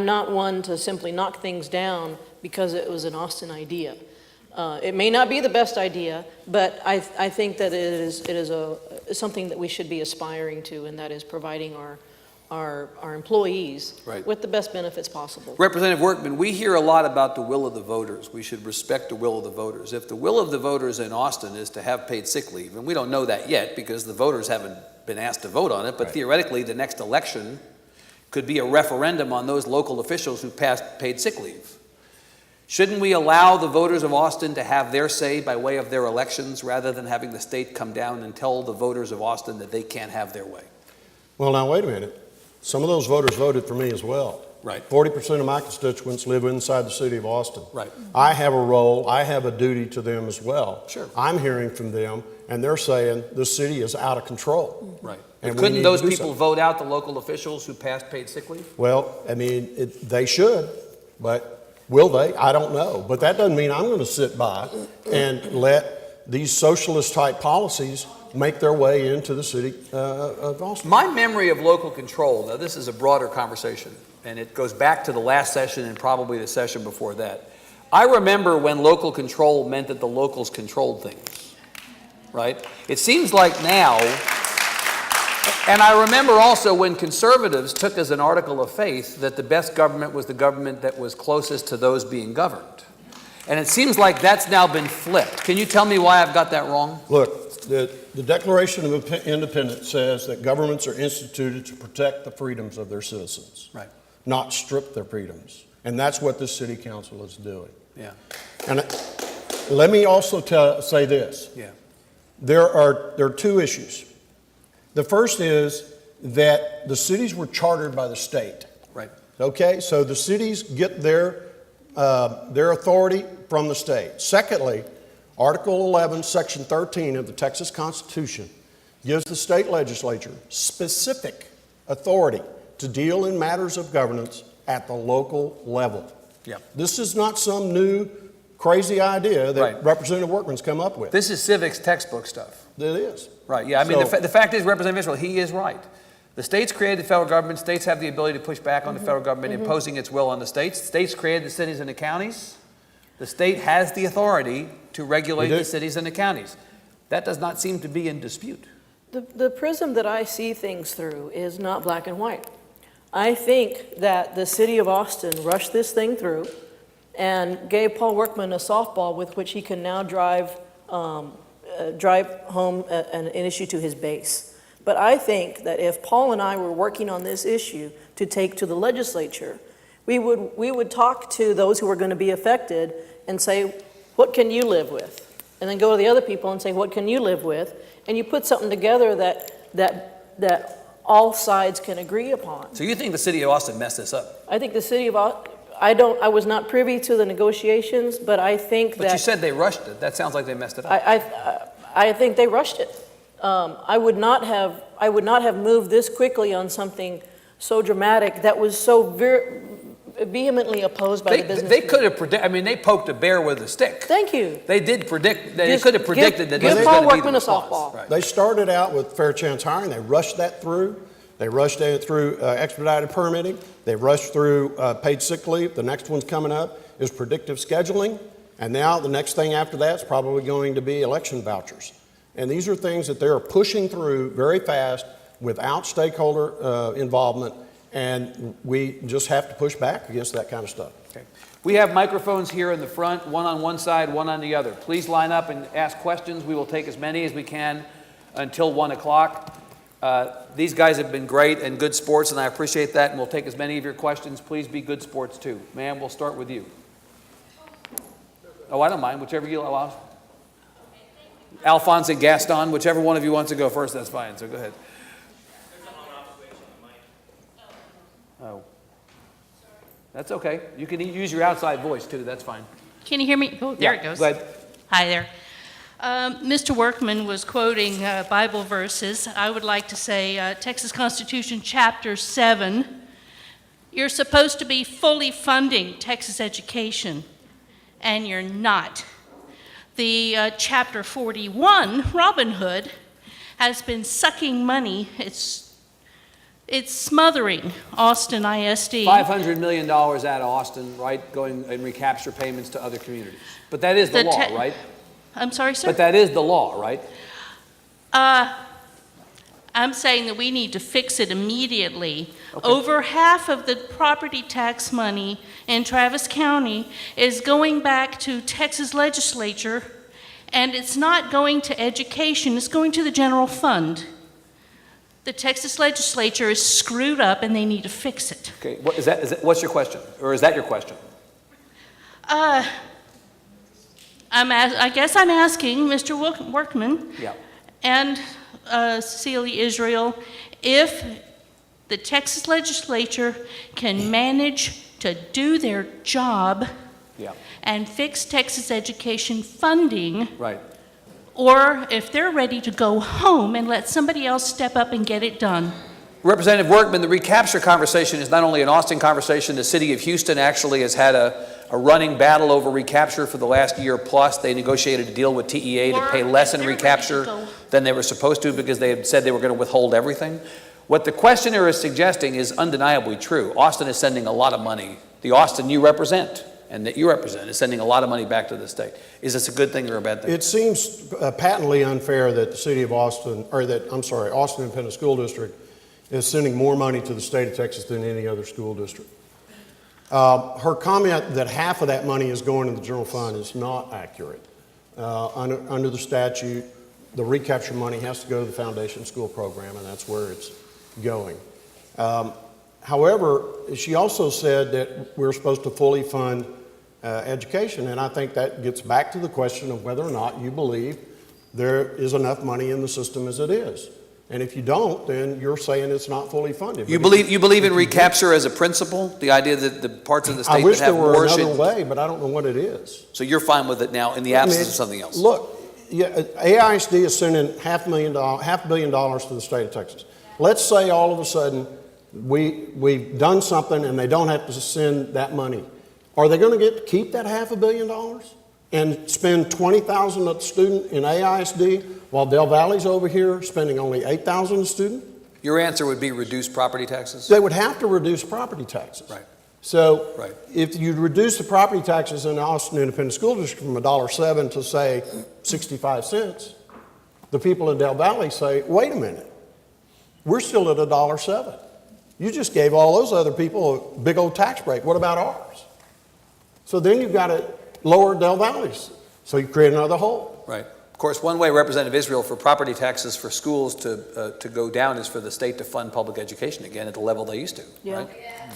not one to simply knock things down because it was an Austin idea. It may not be the best idea, but I think that it is something that we should be aspiring to, and that is providing our employees with the best benefits possible. Representative Workman, we hear a lot about the will of the voters. We should respect the will of the voters. If the will of the voters in Austin is to have paid sick leave, and we don't know that yet because the voters haven't been asked to vote on it, but theoretically the next election could be a referendum on those local officials who passed paid sick leave. Shouldn't we allow the voters of Austin to have their say by way of their elections rather than having the state come down and tell the voters of Austin that they can't have their way? Well, now, wait a minute. Some of those voters voted for me as well. Right. 40% of my constituents live inside the city of Austin. Right. I have a role, I have a duty to them as well. Sure. I'm hearing from them, and they're saying the city is out of control. Right. And But we couldn't need to those do people something. vote out the local officials who passed paid sick leave? Well, I mean, they should, but will they? I don't know. But that doesn't mean I'm going to sit by and let these socialist-type policies make their way into the city of Austin. My memory of local control, now this is a broader conversation, and it goes back to the last session and probably the session before that. I remember when local control meant that the locals controlled things, right? It seems like now, and I remember also when conservatives took as an article of faith that the best government was the government that was closest to those being governed. And it seems like that's now been flipped. Can you tell me why I've got that wrong? Look, the Declaration of Independence says that governments are instituted to protect the freedoms of their citizens, Right. not strip their freedoms. And that's what this city council is doing. Yeah. And let me also say this. Yeah. There are two issues. The first is that the cities were chartered by the state. Right. Okay, so the cities get their authority from the state. Secondly, Article 11, Section 13 of the Texas Constitution gives the state legislature specific authority to deal in matters of governance at the local level. Yep. This is not some new crazy idea that Right. Representative Workman's come up with. This is civics textbook stuff. It is. Right, yeah, I mean, So- the fact is, Representative Israel, he is right. The states created the federal government. States have the ability to push back on the federal government, imposing its will on the states. States created the cities and the counties. The state has the authority to regulate We do. the cities and the counties. That does not seem to be in dispute. The prism that I see things through is not black and white. I think that the city of Austin rushed this thing through and gave Paul Workman a softball with which he can now drive home an issue to his base. But I think that if Paul and I were working on this issue to take to the legislature, we would talk to those who are going to be affected and say, what can you live with? And then go to the other people and say, what can you live with? And you put something together that all sides can agree upon. So you think the city of Austin messed this up? I think the city of Austin, I was not privy to the negotiations, but I think But you that, said they rushed it. That sounds like they messed it up. I think they rushed it. I would not have moved this quickly on something so dramatic that was so vehemently opposed by the business They could community. have predicted, I mean, they poked a bear with a stick. Thank you. They did predict, they Just could have predicted that this give was Paul going to be the Workman a response. softball. Right. They started out with fair chance hiring. They rushed that through. They rushed it through expedited permitting. They rushed through paid sick leave. The next one's coming up is predictive scheduling. And now the next thing after that is probably going to be election vouchers. And these are things that they're pushing through very fast without stakeholder involvement. And we just have to push back against that kind of stuff. Okay. We have microphones here in the front, one on one side, one on the other. Please line up and ask questions. We will take as many as we can until 1 o'clock. These guys have been great and good sports, and I appreciate that, and we'll take as many of your questions. Please be good sports, too. Ma'am, we'll start with you. Oh, I don't mind, whichever you allow. Alphonse and Gaston, whichever one of you wants to go first, that's fine, so go ahead. Oh. That's okay. You can use your outside voice, too. That's fine. Can you hear me? Oh, there Yeah, it goes. go ahead. Hi there. Mr. Workman was quoting Bible verses. I would like to say Texas Constitution Chapter 7. You're supposed to be fully funding Texas education, and you're not. The Chapter 41, Robin Hood, has been sucking money. It's smothering Austin ISD. $500 million out of Austin, right, going and recapture payments to other communities. But that is the law, right? I'm sorry, sir? But that is the law, right? I'm saying that we need to fix it immediately. Okay. Over half of the property tax money in Travis County is going back to Texas Legislature, and it's not going to education, it's going to the general fund. The Texas Legislature is screwed up and they need to fix it. Okay, what's your question? Or is that your question? I guess I'm asking Mr. Workman Yeah. and Celia Israel if the Texas Legislature can manage to do their job and fix Texas education funding, right, or if they're ready to go home and let somebody else step up and get it done. Representative Workman, the recapture conversation is not only an Austin conversation. The city of Houston actually has had a running battle over recapture for the last year plus. They negotiated a deal with TEA to pay less in recapture than they were supposed to because they had said they were going to withhold everything. What the questioner is suggesting is undeniably true. Austin is sending a lot of money. The Austin you represent and that you represent is sending a lot of money back to the state. Is this a good thing or a bad thing? It seems patently unfair that the city of Austin, Austin Independent School District is sending more money to the state of Texas than any other school district. Her comment that half of that money is going to the general fund is not accurate. Under the statute, the recapture money has to go to the foundation school program, and that's where it's going. However, she also said that we're supposed to fully fund education, and I think that gets back to the question of whether or not you believe there is enough money in the system as it is. And if you don't, then you're saying it's not fully funded. You But believe in recapture as a principle? The idea that the parts of the I state wish that have there were more another should... way, but I don't know what it is. So you're fine with it now in the absence of something else? Look, yeah, AISD is sending $500 million to the state of Texas. Let's say all of a sudden we've done something and they don't have to send that money. Are they going to get to keep that $500 million and spend $20,000 a student in AISD while Del Valley's over here spending only $8,000 a student? Your answer would be reduce property taxes? They would have to reduce property taxes. Right. So Right. if you reduce the property taxes in the Austin Independent School District from $1.07 to say 65 cents, the people in Del Valley say, wait a minute, we're still at $1.07. You just gave all those other people a big old tax break. What about ours? So then you've got to lower Del Valley's. So you create another hole. Right. Of course, one way, Representative Israel, for property taxes for schools to go down is for the state to fund public education again at the level they used to. Yeah, Right?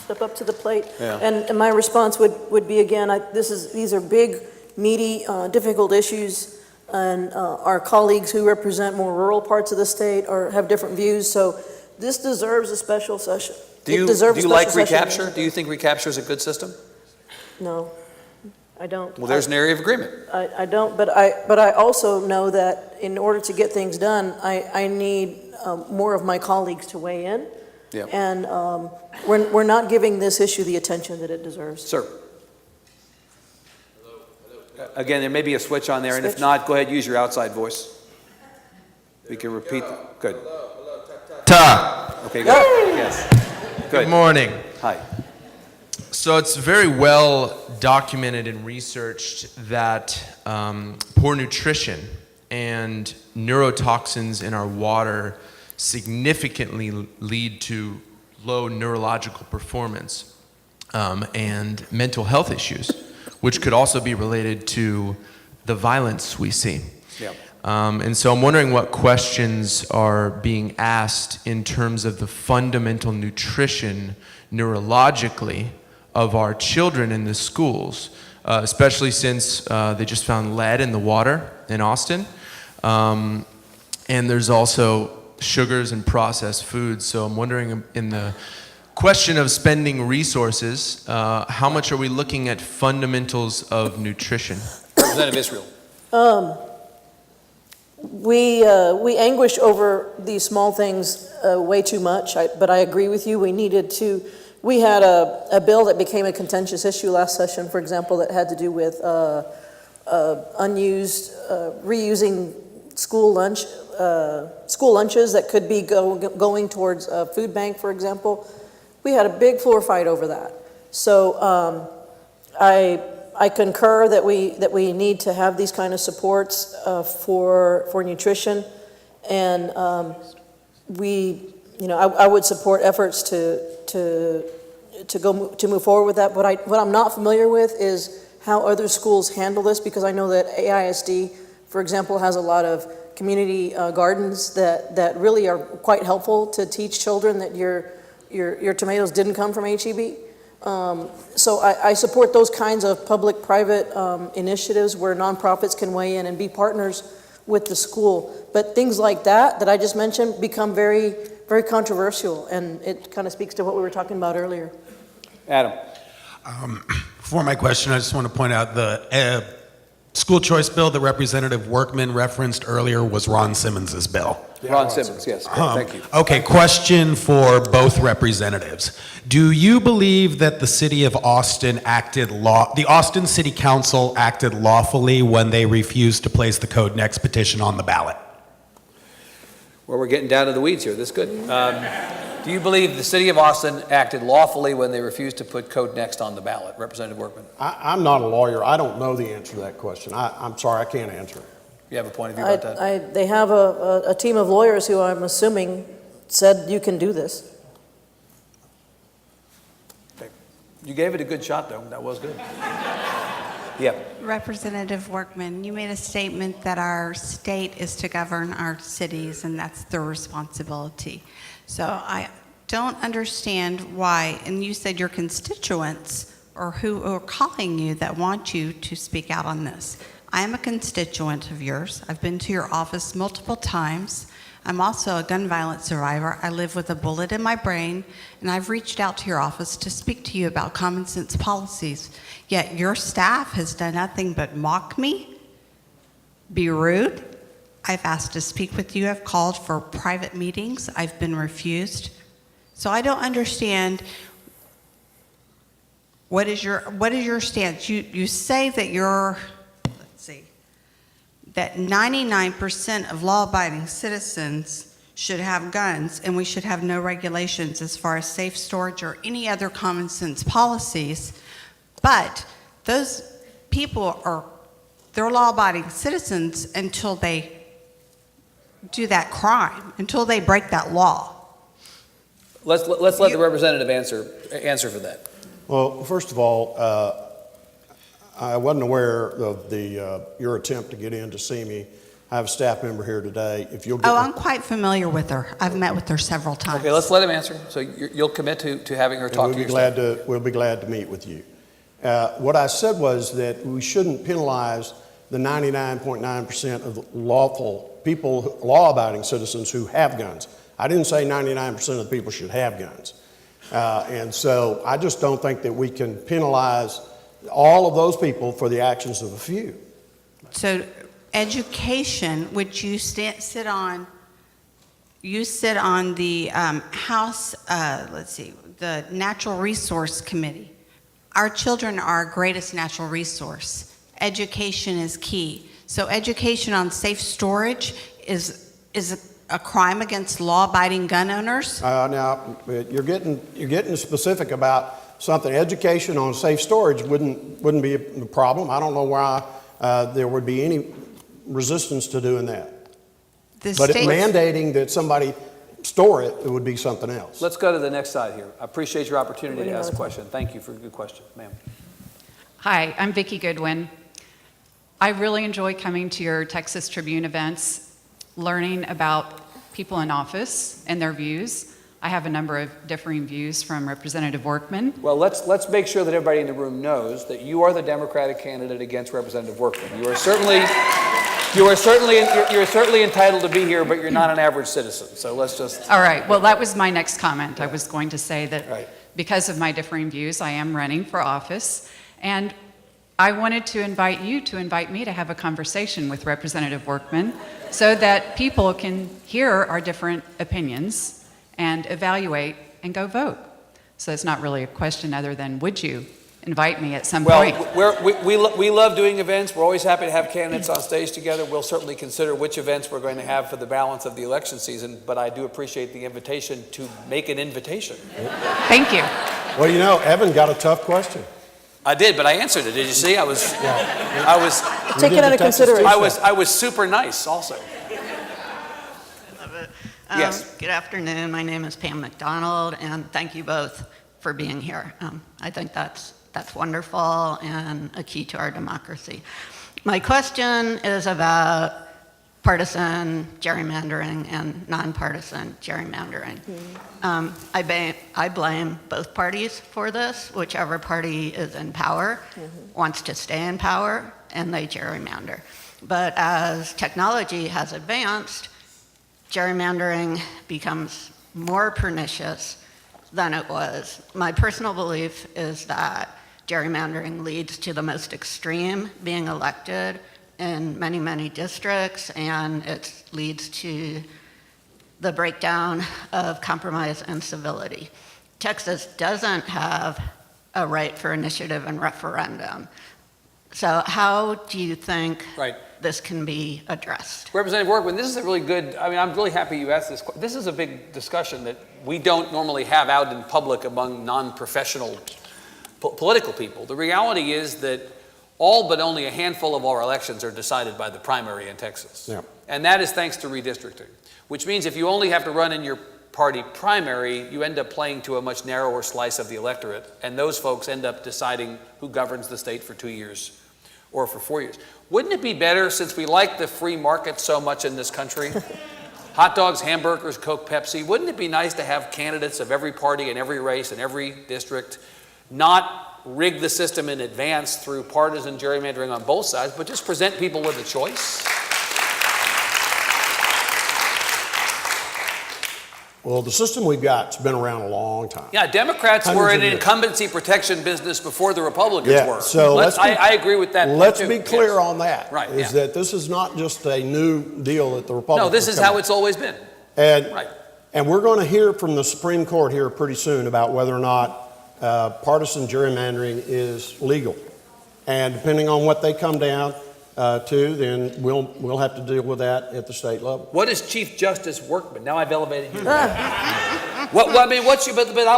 step up to the plate. Yeah. And my response would be, again, these are big, meaty, difficult issues, and our colleagues who represent more rural parts of the state have different views, so this deserves a special session. Do you deserves a like special session. recapture? Do you think recapture is a good system? No, I don't. Well, there's an area of agreement. I don't, but I also know that in order to get things done, I need more of my colleagues to weigh in. Yeah. And we're not giving this issue the attention that it deserves. Sir. Again, there may be a switch on there, and if Switch. not, go ahead, use your outside voice. We can repeat. Good. Ta. Okay, good. Yes. Good Good. morning. Hi. So it's very well documented and researched that poor nutrition and neurotoxins in our water significantly lead to low neurological performance and mental health issues, which could also be related to the violence we see. Yeah. And so I'm wondering what questions are being asked in terms of the fundamental nutrition neurologically of our children in the schools, especially since they just found lead in the water in Austin. And there's also sugars and processed foods. So I'm wondering, in the question of spending resources, how much are we looking at fundamentals of nutrition? Representative Israel. We anguish over these small things way too much, but I agree with you. We had a bill that became a contentious issue last session, for example, that had to do with reusing school lunches that could be going towards a food bank, for example. We had a big floor fight over that. So I concur that we need to have these kind of supports for nutrition, and I would support efforts to move forward with that. What I'm not familiar with is how other schools handle this, because I know that AISD, for example, has a lot of community gardens that really are quite helpful to teach children that your tomatoes didn't come from HEB. So I support those kinds of public-private initiatives where nonprofits can weigh in and be partners with the school. But things like that I just mentioned become very, very controversial, and it kind of speaks to what we were talking about earlier. Adam. For my question, I just want to point out the school choice bill that Representative Workman referenced earlier was Ron Simmons's bill. Ron Simmons, yes. Thank you. Okay, question for both representatives. Do you believe that the city of Austin the Austin City Council acted lawfully when they refused to place the Code Next petition on the ballot? Well, we're getting down to the weeds here. That's good. Do you believe the city of Austin acted lawfully when they refused to put Code Next on the ballot? Representative Workman. I'm not a lawyer. I don't know the answer to that question. I'm sorry, I can't answer it. You have a point of view about that? They have a team of lawyers who I'm assuming said you can do this. Okay. You gave it a good shot, though. That was good. Yeah. Representative Workman, you made a statement that our state is to govern our cities, and that's their responsibility. So I don't understand why, and you said your constituents or who are calling you that want you to speak out on this. I am a constituent of yours. I've been to your office multiple times. I'm also a gun violence survivor. I live with a bullet in my brain, and I've reached out to your office to speak to you about common sense policies. Yet your staff has done nothing but mock me, be rude. I've asked to speak with you. I've called for private meetings. I've been refused. So I don't understand. What is your stance? You say that that 99% of law-abiding citizens should have guns, and we should have no regulations as far as safe storage or any other common sense policies. But those people they're law-abiding citizens until they do that crime, until they break that law. Let's let the representative answer for that. Well, first of all, I wasn't aware of your attempt to get in to see me. I have a staff member here today. If you'll get I'm quite familiar with her. I've met with her several times. Okay, let's let him answer. So you'll commit to having her talk to your staff. We'll be glad to meet with you. What I said was that we shouldn't penalize the 99.9% of law-abiding citizens who have guns. I didn't say 99% of the people should have guns. And so I just don't think that we can penalize all of those people for the actions of a few. So education, which you sit on the House, the Natural Resource Committee. Our children are our greatest natural resource. Education is key. So education on safe storage is a crime against law-abiding gun owners? Now, you're getting specific about something. Education on safe storage wouldn't be a problem. I don't know why there would be any resistance to doing that. But mandating that somebody store it would be something else. Let's go to the next side here. I appreciate your opportunity to ask a question. Thank you for a good question, ma'am. Hi, I'm Vicki Goodwin. I really enjoy coming to your Texas Tribune events, learning about people in office and their views. I have a number of differing views from Representative Workman. Well, let's make sure that everybody in the room knows that you are the Democratic candidate against Representative Workman. You are certainly entitled to be here, but you're not an average citizen. So let's just. All right. Well, that was my next comment. I was going to say that because of my differing views, I am running for office, and I wanted to invite you to invite me to have a conversation with Representative Workman so that people can hear our different opinions and evaluate and go vote. So it's not really a question other than, would you invite me at some point? We love doing events. We're always happy to have candidates on stage together. We'll certainly consider which events we're going to have for the balance of the election season, but I do appreciate the invitation to make an invitation. Thank you. Well, you know, Evan got a tough question. I did, but I answered it. Did you see? I was Take it under consideration. I was super nice also. Yes. Good afternoon. My name is Pam McDonald, and thank you both for being here. I think that's wonderful and a key to our democracy. My question is about partisan gerrymandering and nonpartisan gerrymandering. I blame both parties for this. Whichever party is in power wants to stay in power, and they gerrymander. But as technology has advanced, gerrymandering becomes more pernicious than it was. My personal belief is that gerrymandering leads to the most extreme being elected in many, many districts, and it leads to the breakdown of compromise and civility. Texas doesn't have a right for initiative and referendum. So how do you think this can be addressed? Representative Workman, this is a really good, I'm really happy you asked this. This is a big discussion that we don't normally have out in public among non-professional political people. The reality is that all but only a handful of our elections are decided by the primary in Texas. Yeah. And that is thanks to redistricting, which means if you only have to run in your party primary, you end up playing to a much narrower slice of the electorate, and those folks end up deciding who governs the state for 2 years or for 4 years. Wouldn't it be better, since we like the free market so much in this country, hot dogs, hamburgers, Coke, Pepsi, wouldn't it be nice to have candidates of every party in every race in every district, not rig the system in advance through partisan gerrymandering on both sides, but just present people with a choice? Well, the system we've got's been around a long time. Yeah, Democrats were Hundreds in of an years. incumbency protection business before the Republicans Yeah, were. so I agree with that. Let's too. be clear Yes. on that. Right, Is yeah. that this is not just a new deal that the Republicans. No, this is how it's always been. And, Right. and we're going to hear from the Supreme Court here pretty soon about whether or not partisan gerrymandering is legal. And depending on what they come down to, then we'll have to deal with that at the state level. What is Chief Justice Workman? Now I've elevated you. But I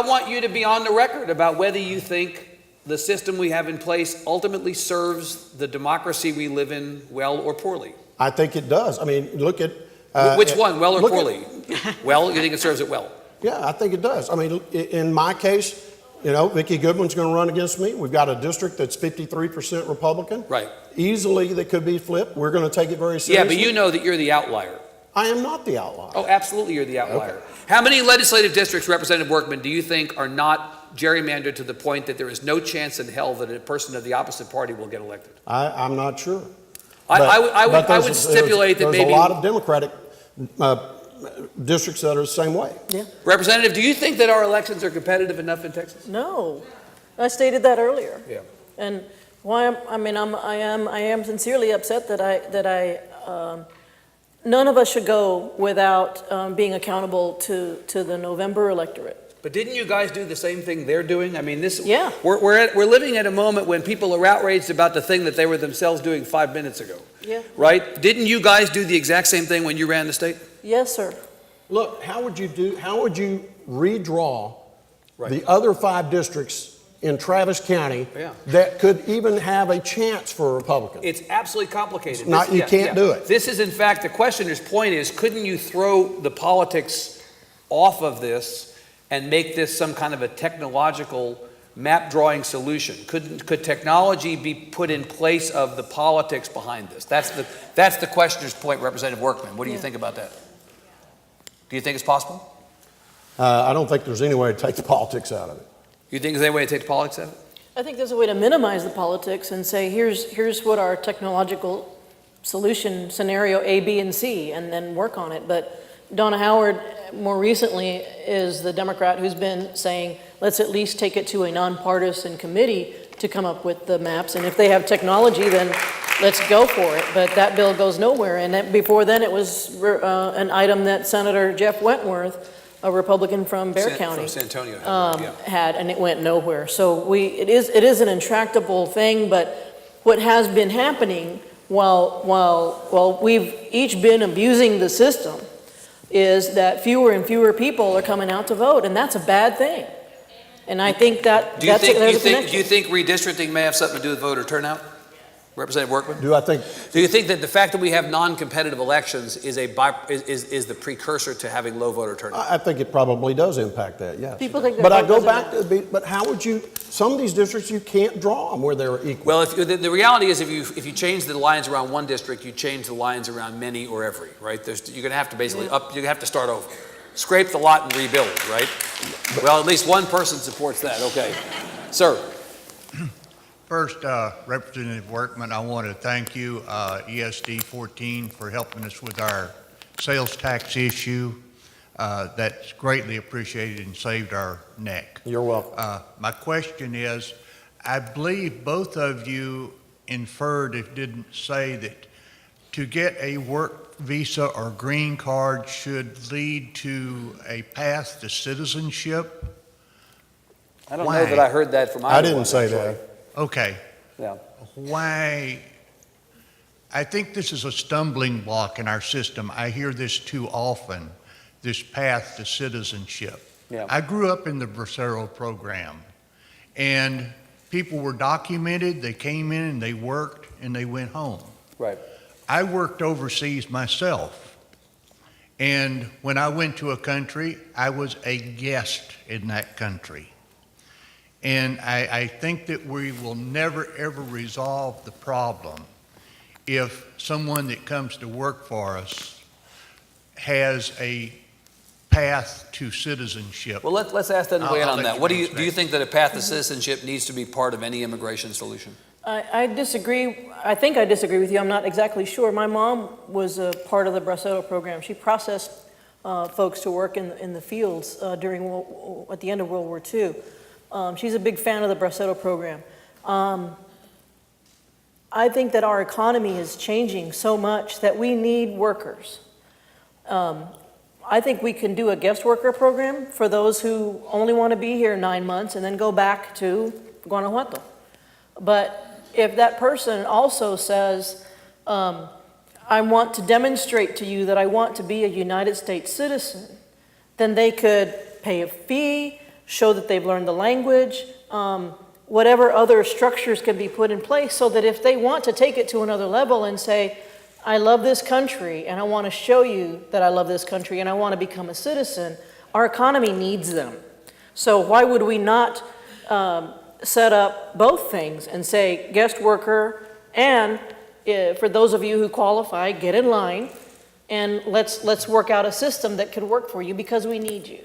want you to be on the record about whether you think the system we have in place ultimately serves the democracy we live in well or poorly. I think it does. I mean, look at... Which one, well or look at- poorly? Well, you think it serves it well? Yeah, I think it does. I mean, in my case, you know, Vicki Goodwin's going to run against me. We've got a district that's 53% Republican. Right. Easily that could be flipped. We're going to take it very Yeah, seriously. but you know that you're the outlier. I am not the outlier. Oh, absolutely, you're the outlier. Okay. How many legislative districts, Representative Workman, do you think are not gerrymandered to the point that there is no chance in hell that a person of the opposite party will get elected? I'm not sure. I would stipulate that there's maybe... a lot of Democratic districts that are the same way. Yeah. Representative, do you think that our elections are competitive enough in Texas? No, I stated that earlier. Yeah. And why? I am sincerely upset that none of us should go without being accountable to the November electorate. But didn't you guys do the same thing they're doing? I mean, this. Yeah. We're living at a moment when people are outraged about the thing that they were themselves doing 5 minutes ago. Yeah. Right? Didn't you guys do the exact same thing when you ran the state? Yes, sir. Look, how would you redraw Right. the other 5 districts in Travis County Yeah. that could even have a chance for a Republican? It's absolutely complicated. You can't do it. This is, in fact, the questioner's point is, couldn't you throw the politics off of this and make this some kind of a technological map drawing solution? Could technology be put in place of the politics behind this? That's the questioner's point, Representative Workman. What do you think about that? Do you think it's possible? I don't think there's any way to take the politics out of it. You think there's any way to take the politics out of it? I think there's a way to minimize the politics and say, here's what our technological solution scenario A, B, and C, and then work on it. But Donna Howard, more recently, is the Democrat who's been saying, let's at least take it to a nonpartisan committee to come up with the maps. And if they have technology, then let's go for it. But that bill goes nowhere. And before then, it was an item that Senator Jeff Wentworth, a Republican from Bexar County, from San Antonio, had, and it went nowhere. So it is an intractable thing. But what has been happening while we've each been abusing the system is that fewer and fewer people are coming out to vote, and that's a bad thing. And I think that Do you there's a connection. think redistricting may have something to do with voter turnout? Representative Workman? Do you think that the fact that we have non-competitive elections is the precursor to having low voter turnout? I think it probably does impact that, yes. People think but their I vote go doesn't back to but how would you? Some of these districts you can't draw them where they're equal. Well, the reality is if you change the lines around one district, you change the lines around many or every, right? You're going to have to basically you have to start over. Scrape the lot and rebuild, right? Well, at least one person supports that. Okay. Sir. First, Representative Workman, I want to thank you, ESD 14, for helping us with our sales tax issue. That's greatly appreciated and saved our neck. You're welcome. My question is, I believe both of you inferred, if didn't say, that to get a work visa or green card should lead to a path to citizenship. I don't know that I heard that from I didn't say that. Okay. Yeah. Why? I think this is a stumbling block in our system. I hear this too often, this path to citizenship. Yeah. I grew up in the Bracero program, and people were documented, they came in and they worked and they went home. Right. I worked overseas myself, and when I went to a country, I was a guest in that country. And I think that we will never, ever resolve the problem if someone that comes to work for us has a path to citizenship. Well, let's ask them to weigh in I'll on let that. you Do you think that a path to citizenship needs to be part of any immigration solution? I disagree. I think I disagree with you. I'm not exactly sure. My mom was a part of the Bracero program. She processed folks to work in the fields at the end of World War II. She's a big fan of the Braceto program. I think that our economy is changing so much that we need workers. I think we can do a guest worker program for those who only want to be here 9 months and then go back to Guanajuato. But if that person also says, I want to demonstrate to you that I want to be a United States citizen, then they could pay a fee, show that they've learned the language, whatever other structures can be put in place so that if they want to take it to another level and say, I love this country and I want to show you that I love this country and I want to become a citizen, our economy needs them. So why would we not set up both things and say guest worker and for those of you who qualify, get in line and let's work out a system that could work for you because we need you.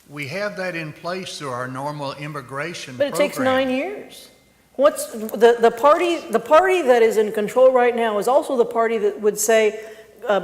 We have that in place through our normal immigration But it program. takes 9 years. What's the party that is in control right now is also the party that would say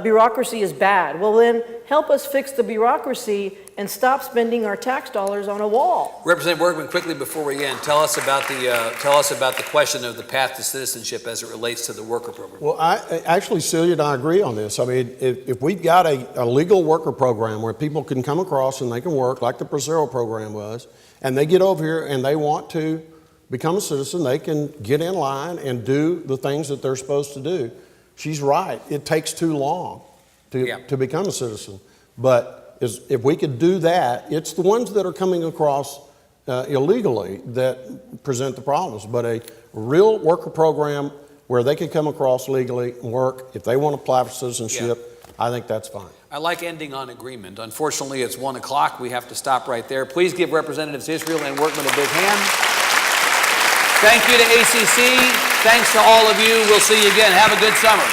bureaucracy is bad. Well, then help us fix the bureaucracy and stop spending our tax dollars on a wall. Representative Workman, quickly before we end, tell us about the question of the path to citizenship as it relates to the worker program. Well, actually, Celia and I agree on this. I mean, if we've got a legal worker program where people can come across and they can work like the Bracero program was, and they get over here and they want to become a citizen, they can get in line and do the things that they're supposed to do. She's right. It takes too long to become a citizen. But if we could do that, it's the ones that are coming across illegally that present the problems. But a real worker program where they can come across legally and work, if they want to apply for citizenship, I think that's fine. I like ending on agreement. Unfortunately, it's 1 o'clock. We have to stop right there. Please give Representatives Israel and Workman a big hand. Thank you to ACC. Thanks to all of you. We'll see you again. Have a good summer.